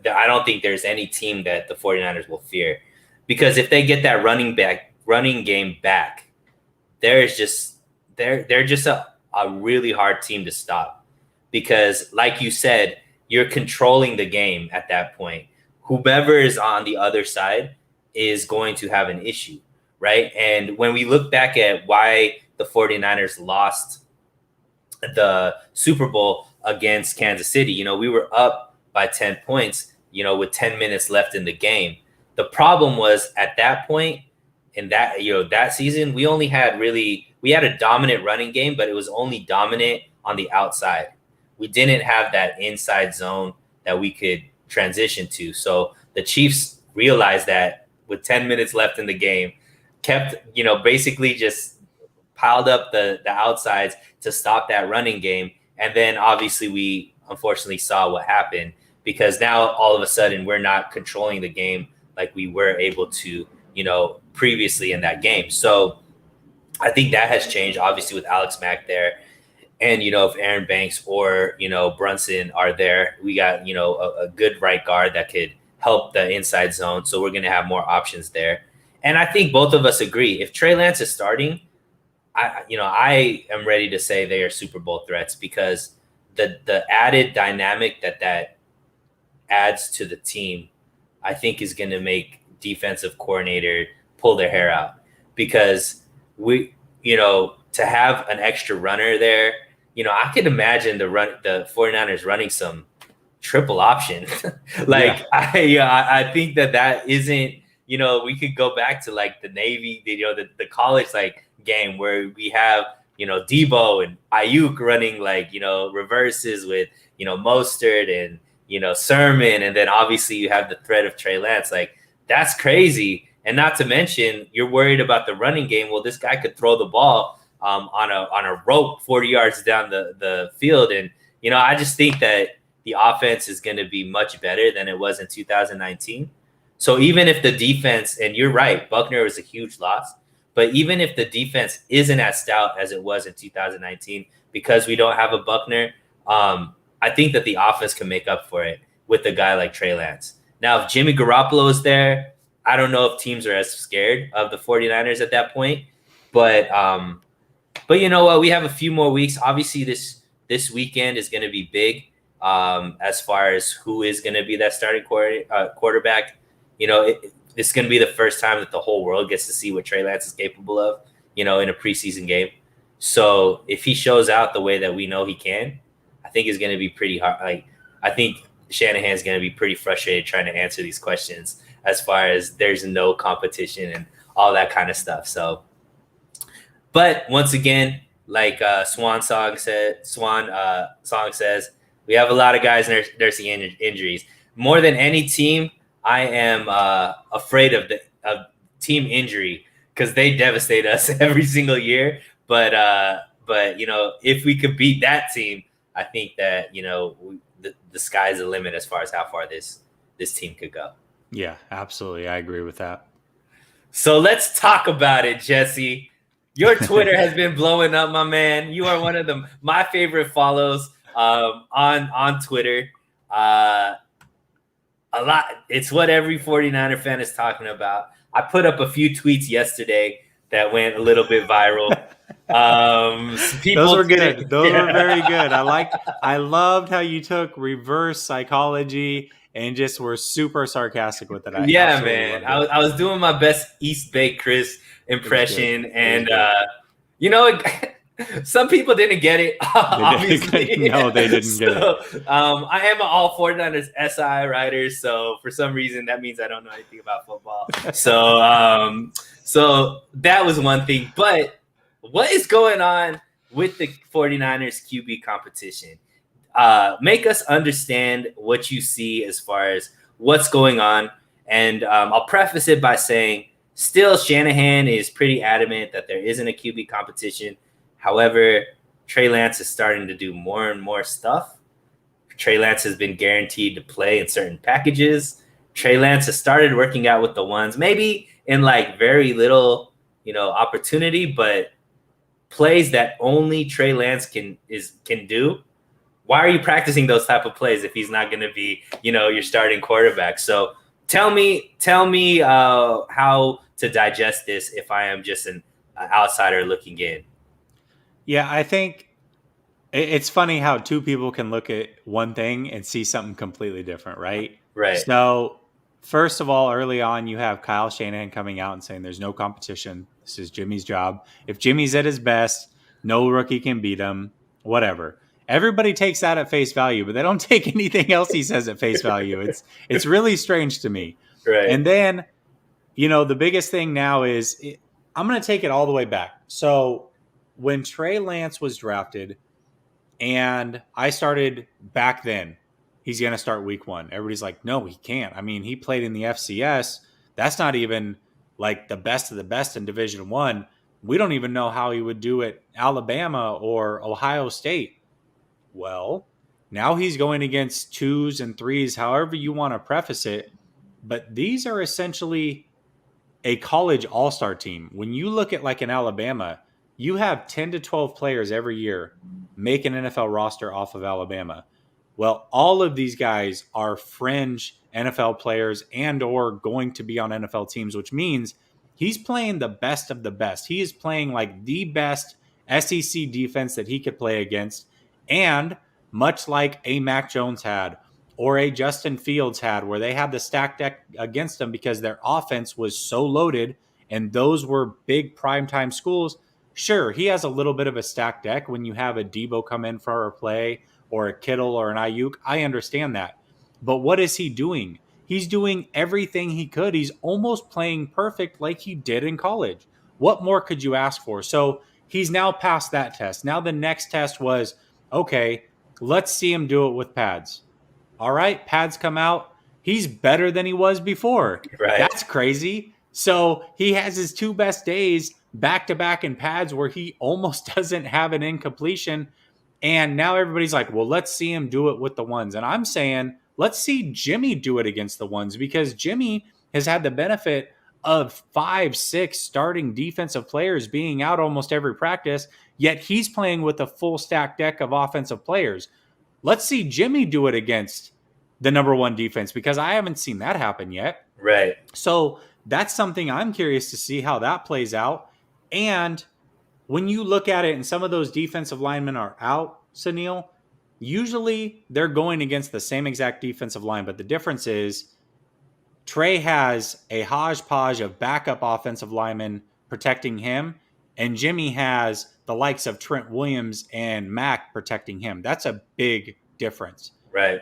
I don't think there's any team that the 49ers will fear, because if they get that running game back, there's just they're just a really hard team to stop, because like you said, you're controlling the game at that point. Whoever is on the other side is going to have an issue, right? And when we look back at why the 49ers lost the Super Bowl against Kansas City, we were up by 10 points, with 10 minutes left in the game. The problem was at that point in that, that season, we had a dominant running game, but it was only dominant on the outside. We didn't have that inside zone that we could transition to. So the Chiefs realized that with 10 minutes left in the game, kept, basically just piled up the outsides to stop that running game. And then obviously we unfortunately saw what happened, because now all of a sudden we're not controlling the game like we were able to, previously in that game. So I think that has changed, obviously, with Alex Mack there. And, if Aaron Banks or, Brunson are there, we got, a good right guard that could help the inside zone. So we're going to have more options there. And I think both of us agree, if Trey Lance is starting, I am ready to say they are Super Bowl threats, because the added dynamic that adds to the team, I think, is going to make defensive coordinator pull their hair out, because to have an extra runner there, I could imagine the 49ers running some triple option. I think that isn't, we could go back to like the Navy, the college game where we have, Debo and Ayuk running reverses with, Mostert and, Sermon. And then obviously you have the threat of Trey Lance. That's crazy. And not to mention, you're worried about the running game. Well, this guy could throw the ball on a rope 40 yards down the field. And, I just think that the offense is going to be much better than it was in 2019. So even if the defense, and you're right, Buckner was a huge loss, but even if the defense isn't as stout as it was in 2019, because we don't have a Buckner, I think that the offense can make up for it with a guy like Trey Lance. Now, if Jimmy Garoppolo is there, I don't know if teams are as scared of the 49ers at that point. But you know what? We have a few more weeks. Obviously, this weekend is going to be big as far as who is going to be that starting quarterback. It's going to be the first time that the whole world gets to see what Trey Lance is capable of, in a preseason game. So if he shows out the way that we know he can, I think it's going to be pretty hard. I think Shanahan's going to be pretty frustrated trying to answer these questions, as far as there's no competition and all that kind of stuff. So, but once again, like Swan Song says, we have a lot of guys nursing injuries. More than any team, I am afraid of team injury, because they devastate us every single year. But if we could beat that team, I think that the sky's the limit as far as how far this team could go. Yeah, absolutely. I agree with that. So let's talk about it, Jesse. Your Twitter has been blowing up, my man. You are one of my favorite follows on Twitter. A lot. It's what every 49er fan is talking about. I put up a few tweets yesterday that went a little bit viral. Those were good. Those were very good. I loved how you took reverse psychology and just were super sarcastic with it. Yeah, man. I was doing my best East Bay Chris impression, and some people didn't get it. Obviously, no, they didn't get it. I am an all 49ers SI writer, so for some reason that means I don't know anything about football. So that was one thing. But what is going on with the 49ers QB competition? Make us understand what you see as far as what's going on. And I'll preface it by saying, still, Shanahan is pretty adamant that there isn't a QB competition. However, Trey Lance is starting to do more and more stuff. Trey Lance has been guaranteed to play in certain packages. Trey Lance has started working out with the ones, maybe in very little, opportunity, but plays that only Trey Lance can do. why are you practicing those type of plays if he's not going to be, your starting quarterback? So tell me how to digest this if I am just an outsider looking in. Yeah, I think it's funny how two people can look at one thing and see something completely different, right? Right. So, first of all, early on, you have Kyle Shanahan coming out and saying there's no competition. This is Jimmy's job. If Jimmy's at his best, no rookie can beat him, whatever. Everybody takes that at face value, but they don't take anything else he says at face value. It's really strange to me. Right. And then, the biggest thing now is I'm going to take it all the way back. So, when Trey Lance was drafted, and I started back then, he's going to start week one. Everybody's like, no, he can't. I mean, he played in the FCS. That's not even like the best of the best in Division One. We don't even know how he would do at Alabama or Ohio State. Well, now he's going against twos and threes, however you want to preface it. But these are essentially a college all-star team. When you look at like in Alabama, you have 10 to 12 players every year make an NFL roster off of Alabama. Well, all of these guys are fringe NFL players and or going to be on NFL teams, which means he's playing the best of the best. He is playing like the best SEC defense that he could play against. And much like a Mac Jones had or a Justin Fields had, where they had the stacked deck against them because their offense was so loaded and those were big primetime schools. Sure, he has a little bit of a stacked deck when you have a Debo come in for a play or a Kittle or an Ayuk. I understand that. But what is he doing? He's doing everything he could. He's almost playing perfect like he did in college. What more could you ask for? So he's now passed that test. Now the next test was, okay, let's see him do it with pads. All right, pads come out. He's better than he was before. Right. That's crazy. So he has his two best days back to back in pads where he almost doesn't have an incompletion. And now everybody's like, well, let's see him do it with the ones. And I'm saying, let's see Jimmy do it against the ones because Jimmy has had the benefit of 5, 6 starting defensive players being out almost every practice, yet he's playing with a full stack deck of offensive players. Let's see Jimmy do it against the number one defense because I haven't seen that happen yet. Right. So that's something I'm curious to see how that plays out. And when you look at it and some of those defensive linemen are out, Sunil, usually they're going against the same exact defensive line. But the difference is Trey has a hodgepodge of backup offensive linemen protecting him. And Jimmy has the likes of Trent Williams and Mac protecting him. That's a big difference. Right.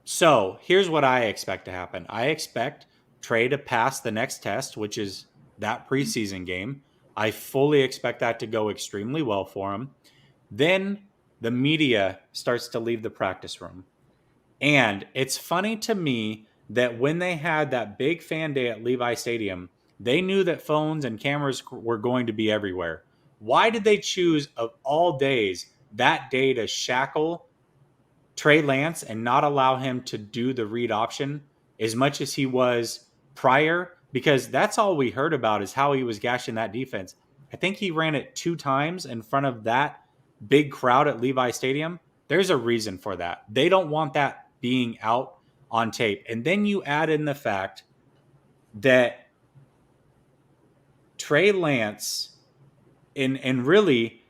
So here's what I expect to happen. I expect Trey to pass the next test, which is that preseason game. I fully expect that to go extremely well for him. Then the media starts to leave the practice room. And it's funny to me that when they had that big fan day at Levi Stadium, they knew that phones and cameras were going to be everywhere. Why did they choose, of all days, that day to shackle Trey Lance and not allow him to do the read option as much as he was prior? Because that's all we heard about is how he was gashing that defense. I think he ran it 2 times in front of that big crowd at Levi Stadium. There's a reason for that. They don't want that being out on tape. And then you add in the fact that Trey Lance and really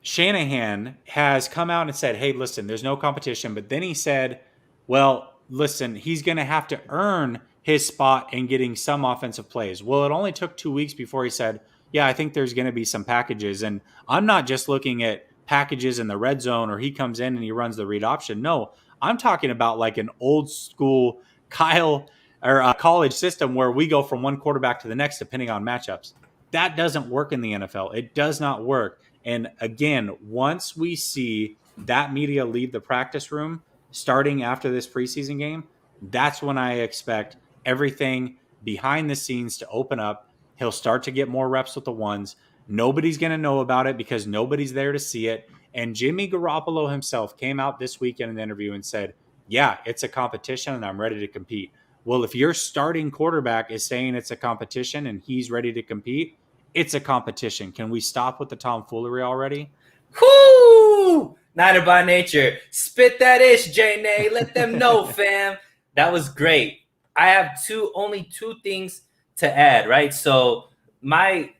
Shanahan has come out and said, hey, listen, there's no competition. But then he said, well, listen, he's going to have to earn his spot in getting some offensive plays. Well, it only took 2 weeks before he said, yeah, I think there's going to be some packages. And I'm not just looking at packages in the red zone or he comes in and he runs the read option. No, I'm talking about like an old school Kyle or a college system where we go from one quarterback to the next depending on matchups. That doesn't work in the NFL. It does not work. And again, once we see that media leave the practice room starting after this preseason game, that's when I expect everything behind the scenes to open up. He'll start to get more reps with the ones. Nobody's going to know about it because nobody's there to see it. And Jimmy Garoppolo himself came out this week in an interview and said, yeah, it's a competition and I'm ready to compete. Well, if your starting quarterback is saying it's a competition and he's ready to compete, it's a competition. Can we stop with the tomfoolery already? Whoo! Niner by nature. Spit that ish, J Nay. Let them know, fam. That was great. I have only two things to add, right? So my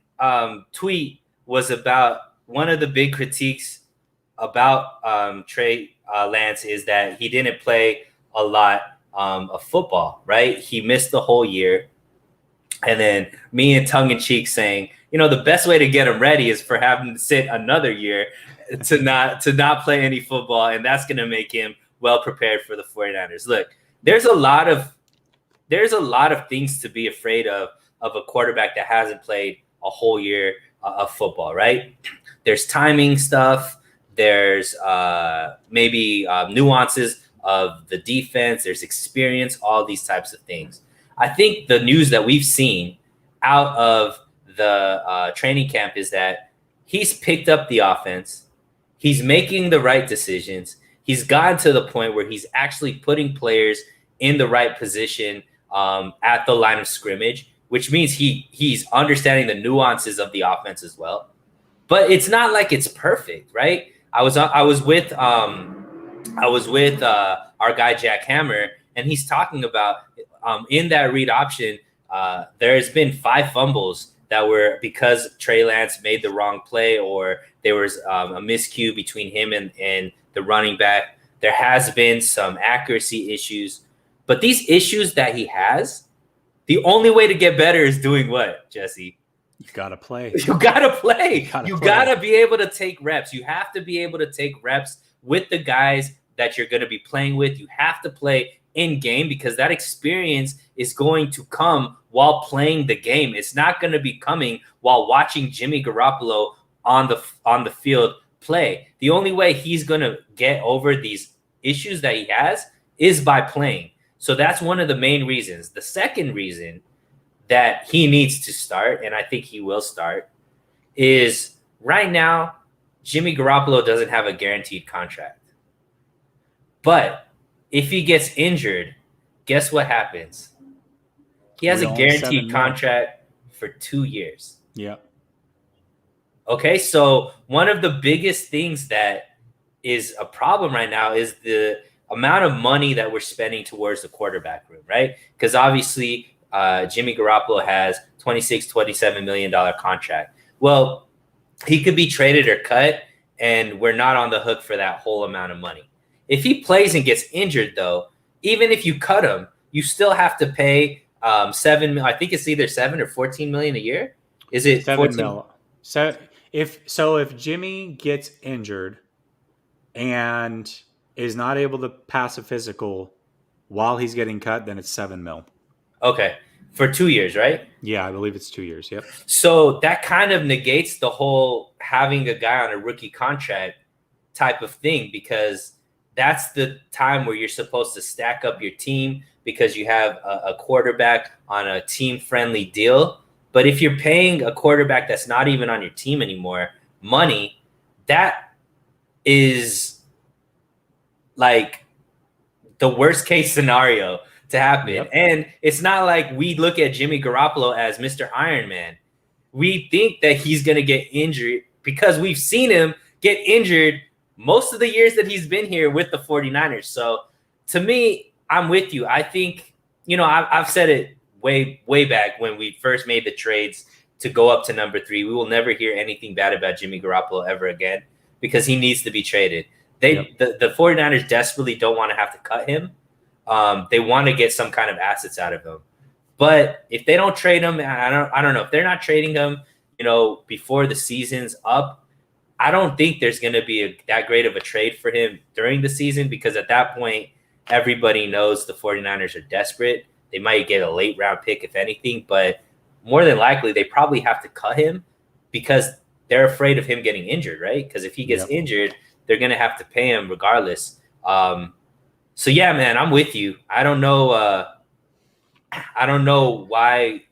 tweet was about one of the big critiques about Trey Lance is that he didn't play a lot of football, right? He missed the whole year. And then me in tongue in cheek saying, the best way to get him ready is for having to sit another year to not play any football, and that's going to make him well prepared for the 49ers. Look, there's a lot of things to be afraid of a quarterback that hasn't played a whole year of football, right? There's timing stuff. There's maybe nuances of the defense. There's experience, all these types of things. I think the news that we've seen out of the training camp is that he's picked up the offense. He's making the right decisions. He's gotten to the point where he's actually putting players in the right position at the line of scrimmage, which means he's understanding the nuances of the offense as well. But it's not like it's perfect, right? I was with our guy Jack Hammer, and he's talking about in that read option, there's been 5 fumbles that were because Trey Lance made the wrong play, or there was a miscue between him and the running back. There has been some accuracy issues, but these issues that he has, the only way to get better is doing what, Jesse? You gotta play. You gotta play. You gotta be able to take reps. You have to be able to take reps with the guys that you're going to be playing with. You have to play in game because that experience is going to come while playing the game. It's not going to be coming while watching Jimmy Garoppolo on the field play. The only way he's going to get over these issues that he has is by playing. So that's one of the main reasons. The second reason that he needs to start, and I think he will start, is right now, Jimmy Garoppolo doesn't have a guaranteed contract. But if he gets injured, guess what happens? He has a guaranteed contract for 2 years. Yeah. Okay, so one of the biggest things that is a problem right now is the amount of money that we're spending towards the quarterback room, right? Because obviously Jimmy Garoppolo has $27 million contract. Well, he could be traded or cut, and we're not on the hook for that whole amount of money. If he plays and gets injured, though, even if you cut him, you still have to pay $7. I think it's either $7 or $14 million a year. Is it $7 million? So if Jimmy gets injured and is not able to pass a physical while he's getting cut, then it's $7 million. Okay, for 2 years, right? Yeah, I believe it's 2 years. Yep. So that kind of negates the whole having a guy on a rookie contract type of thing, because that's the time where you're supposed to stack up your team because you have a quarterback on a team-friendly deal. But if you're paying a quarterback that's not even on your team anymore money, that is like the worst-case scenario to happen. Yep. And it's not like we look at Jimmy Garoppolo as Mr. Iron Man. We think that he's going to get injured because we've seen him get injured most of the years that he's been here with the 49ers. So to me, I'm with you. I think, I've said it way back when we first made the trades to go up to number 3. We will never hear anything bad about Jimmy Garoppolo ever again because he needs to be traded. The 49ers desperately don't want to have to cut him. They want to get some kind of assets out of him. But if they don't trade him, I don't know. If they're not trading him, before the season's up, I don't think there's going to be that great of a trade for him during the season, because at that point, everybody knows the 49ers are desperate. They might get a late round pick, if anything, but more than likely, they probably have to cut him because they're afraid of him getting injured, right? Because if he gets injured, they're going to have to pay him regardless. So yeah, man, I'm with you. I don't know why,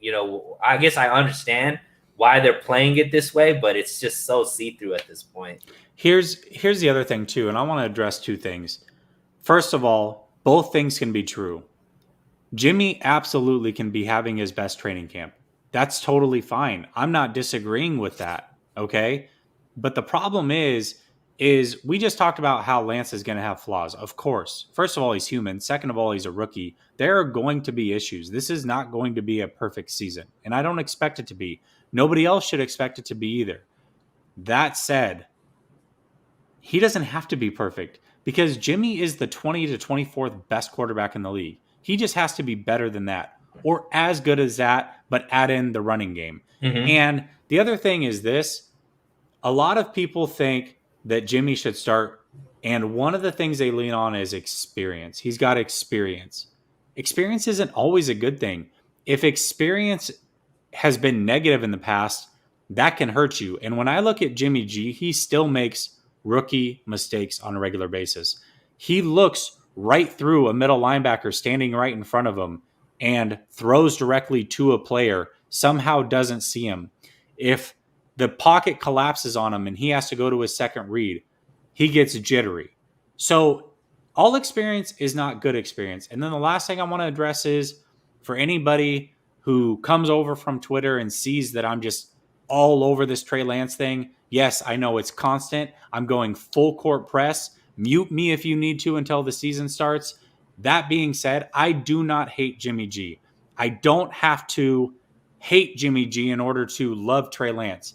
I guess I understand why they're playing it this way, but it's just so see-through at this point. Here's the other thing too, and I want to address 2 things. First of all, both things can be true. Jimmy absolutely can be having his best training camp. That's totally fine. I'm not disagreeing with that, okay? But the problem is is we just talked about how Lance is going to have flaws. Of course. First of all, he's human. Second of all, he's a rookie. There are going to be issues. This is not going to be a perfect season, and I don't expect it to be. Nobody else should expect it to be either. That said, he doesn't have to be perfect because Jimmy is the 20 to 24th best quarterback in the league. He just has to be better than that or as good as that, but add in the running game. Mm-hmm. And the other thing is this, a lot of people think that Jimmy should start. And one of the things they lean on is experience. He's got experience. Experience isn't always a good thing. If experience has been negative in the past, that can hurt you. And when I look at Jimmy G, he still makes rookie mistakes on a regular basis. He looks right through a middle linebacker standing right in front of him and throws directly to a player, somehow doesn't see him. If the pocket collapses on him and he has to go to his second read, he gets jittery. So all experience is not good experience. And then the last thing I want to address is for anybody who comes over from Twitter and sees that I'm just all over this Trey Lance thing. Yes, I know it's constant. I'm going full court press. Mute me if you need to until the season starts. That being said, I do not hate Jimmy G. I don't have to hate Jimmy G in order to love Trey Lance.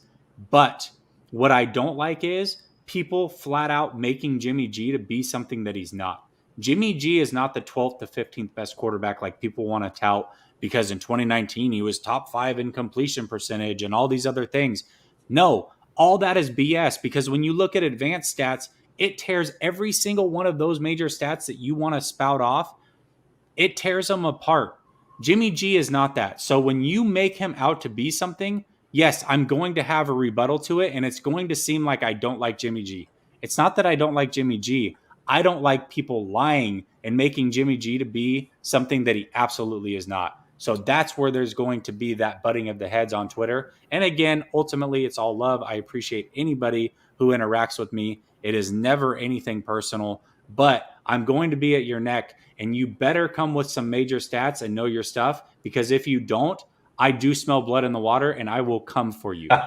But what I don't like is people flat out making Jimmy G to be something that he's not. Jimmy G is not the 12th to 15th best quarterback like people want to tout because in 2019 he was top 5 in completion percentage and all these other things. No, all that is BS because when you look at advanced stats, it tears every single one of those major stats that you want to spout off. It tears them apart. Jimmy G is not that. So when you make him out to be something, yes, I'm going to have a rebuttal to it, and it's going to seem like I don't like Jimmy G. It's not that I don't like Jimmy G. I don't like people lying and making Jimmy G to be something that he absolutely is not. So that's where there's going to be that butting of the heads on Twitter. And again, ultimately, it's all love. I appreciate anybody who interacts with me. It is never anything personal, but I'm going to be at your neck, and you better come with some major stats and know your stuff, because if you don't, I do smell blood in the water, and I will come for you. Talk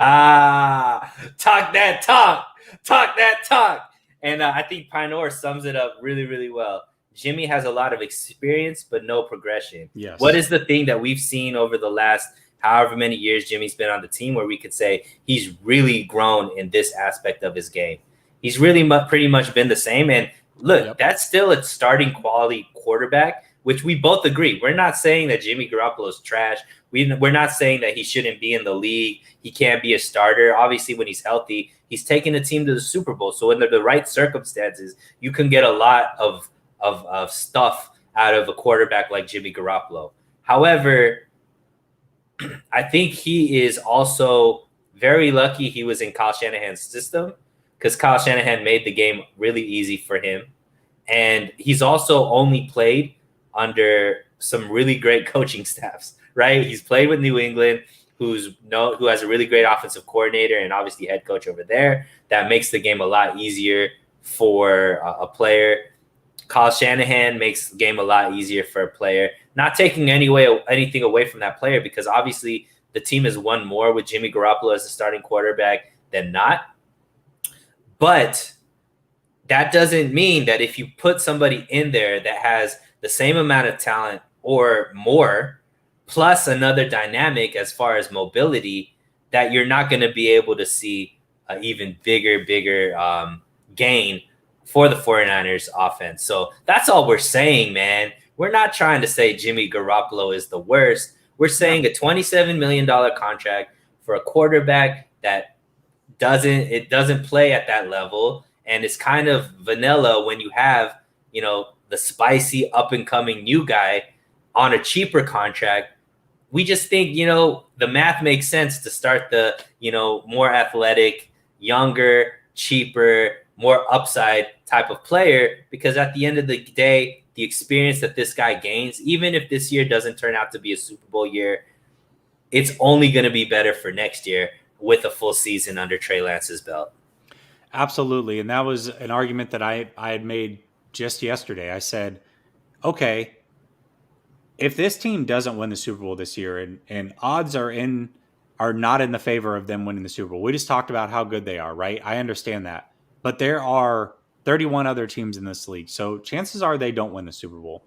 that talk. Talk that talk. And I think Pinor sums it up really, really well. Jimmy has a lot of experience, but no progression. Yes. What is the thing that we've seen over the last however many years Jimmy's been on the team where we could say he's really grown in this aspect of his game? He's really pretty much been the same. And look, that's still a starting quality quarterback, which we both agree. We're not saying that Jimmy Garoppolo is trash. We're not saying that he shouldn't be in the league. He can't be a starter. Obviously, when he's healthy, he's taking the team to the Super Bowl. So under the right circumstances, you can get a lot of stuff out of a quarterback like Jimmy Garoppolo. However, I think he is also very lucky he was in Kyle Shanahan's system, because Kyle Shanahan made the game really easy for him. And he's also only played under some really great coaching staffs, right? He's played with New England, who has a really great offensive coordinator and obviously head coach over there. That makes the game a lot easier for a player. Kyle Shanahan makes the game a lot easier for a player, not taking anything away from that player, because obviously the team has won more with Jimmy Garoppolo as the starting quarterback than not. But that doesn't mean that if you put somebody in there that has the same amount of talent or more, plus another dynamic as far as mobility, that you're not going to be able to see an even bigger gain for the 49ers offense. So that's all we're saying, man. We're not trying to say Jimmy Garoppolo is the worst. We're saying a $27 million contract for a quarterback that doesn't play at that level, and it's kind of vanilla when you have, the spicy up and coming new guy on a cheaper contract. We just think, the math makes sense to start the, more athletic, younger, cheaper, more upside type of player, because at the end of the day, the experience that this guy gains, even if this year doesn't turn out to be a Super Bowl year, it's only going to be better for next year with a full season under Trey Lance's belt. Absolutely. And that was an argument that I had made just yesterday. I said, okay, if this team doesn't win the Super Bowl this year, and odds are not in the favor of them winning the Super Bowl. We just talked about how good they are, right? I understand that. but there are 31 other teams in this league. So chances are they don't win the Super Bowl.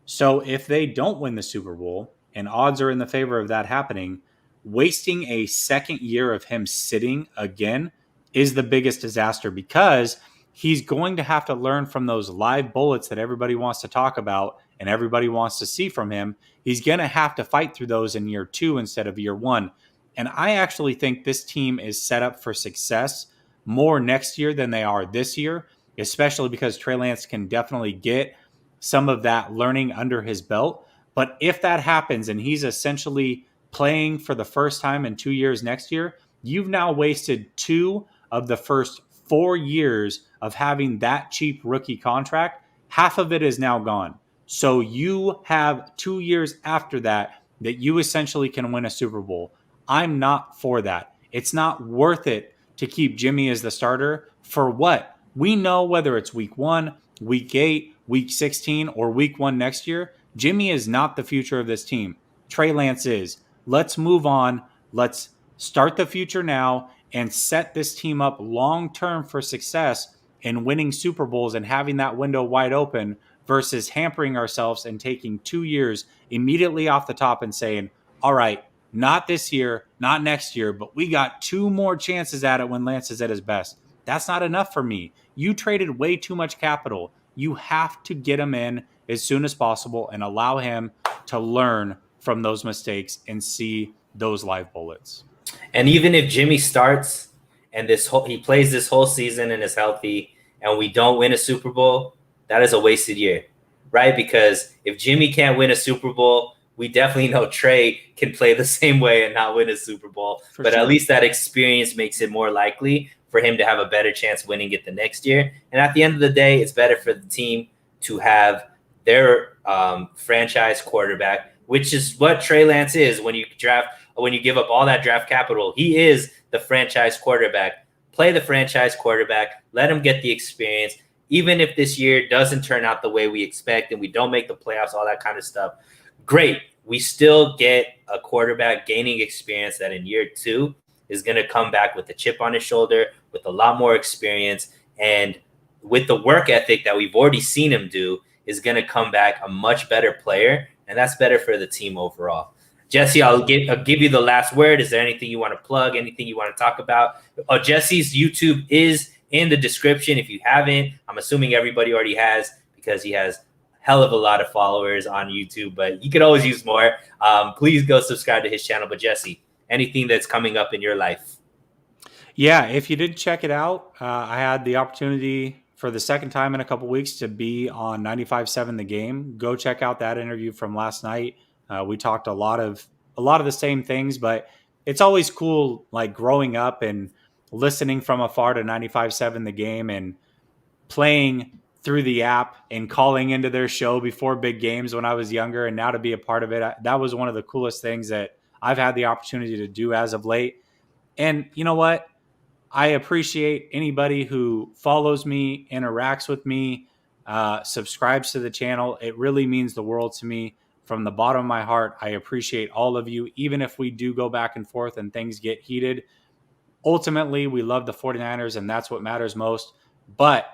So if they don't win the Super Bowl, and odds are in the favor of that happening, wasting a second year of him sitting again is the biggest disaster, because he's going to have to learn from those live bullets that everybody wants to talk about and everybody wants to see from him. He's going to have to fight through those in year 2 instead of year 1. And I actually think this team is set up for success more next year than they are this year, especially because Trey Lance can definitely get some of that learning under his belt. But if that happens and he's essentially playing for the first time in 2 years next year, you've now wasted 2 of the first 4 years of having that cheap rookie contract. Half of it is now gone. So you have 2 years after that you essentially can win a Super Bowl. I'm not for that. It's not worth it to keep Jimmy as the starter. For what? We know whether it's week 1, week 8, week 16, or week 1 next year, Jimmy is not the future of this team. Trey Lance is. Let's move on. Let's start the future now and set this team up long-term for success in winning Super Bowls and having that window wide open, versus hampering ourselves and taking 2 years immediately off the top and saying, all right, not this year, not next year, but we got 2 more chances at it when Lance is at his best. That's not enough for me. You traded way too much capital. You have to get him in as soon as possible and allow him to learn from those mistakes and see those live bullets. And even if Jimmy starts and he plays this whole season and is healthy and we don't win a Super Bowl, that is a wasted year, right? Because if Jimmy can't win a Super Bowl, we definitely know Trey can play the same way and not win a Super Bowl. But sure, at least that experience makes it more likely for him to have a better chance winning it the next year. And at the end of the day, it's better for the team to have their franchise quarterback, which is what Trey Lance is. When you give up all that draft capital, he is the franchise quarterback. Play the franchise quarterback, let him get the experience. Even if this year doesn't turn out the way we expect and we don't make the playoffs, all that kind of stuff, great. We still get a quarterback gaining experience that in year 2 is going to come back with a chip on his shoulder, with a lot more experience, and with the work ethic that we've already seen him do, is going to come back a much better player, and that's better for the team overall. Jesse, I'll give you the last word. Is there anything you want to plug, anything you want to talk about? Jesse's YouTube is in the description. If you haven't, I'm assuming everybody already has, because he has hell of a lot of followers on YouTube, but you could always use more. Please go subscribe to his channel. But Jesse, anything that's coming up in your life? Yeah, if you didn't check it out, I had the opportunity for the second time in a couple weeks to be on 95.7 The Game. Go check out that interview from last night. We talked a lot of the same things, but it's always cool, like growing up and listening from afar to 95.7 The Game and playing through the app and calling into their show before big games when I was younger, and now to be a part of it. That was one of the coolest things that I've had the opportunity to do as of late. And you know what? I appreciate anybody who follows me, interacts with me, subscribes to the channel. It really means the world to me. From the bottom of my heart, I appreciate all of you. Even if we do go back and forth and things get heated, ultimately, we love the 49ers, and that's what matters most. But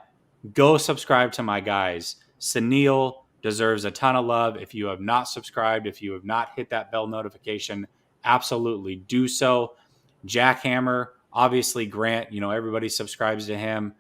go subscribe to my guys. Sunil deserves a ton of love. If you have not subscribed, if you have not hit that bell notification, absolutely do so. Jackhammer, obviously Grant, everybody subscribes to him.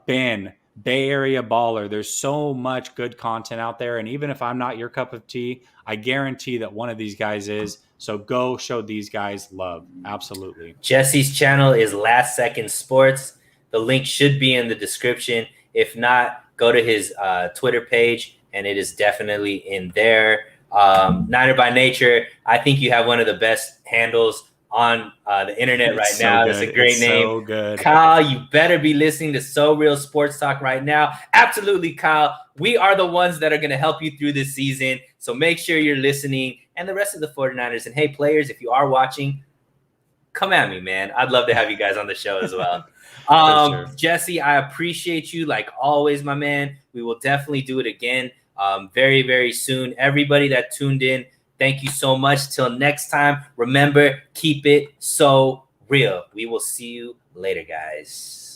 Ben, Bay Area Baller. There's so much good content out there. And even if I'm not your cup of tea, I guarantee that one of these guys is. So go show these guys love. Absolutely. Jesse's channel is Last Second Sports. The link should be in the description. If not, go to his Twitter page, and it is definitely in there. Niner by Nature, I think you have one of the best handles on the internet right now. It's a great name. So good. Kyle, you better be listening to So Real Sports Talk right now. Absolutely, Kyle. We are the ones that are going to help you through this season. So make sure you're listening, and the rest of the 49ers. And hey, players, if you are watching, come at me, man. I'd love to have you guys on the show as well. Sure. Jesse, I appreciate you like always, my man. We will definitely do it again very, very soon. Everybody that tuned in, thank you so much. Till next time, remember, keep it so real. We will see you later, guys.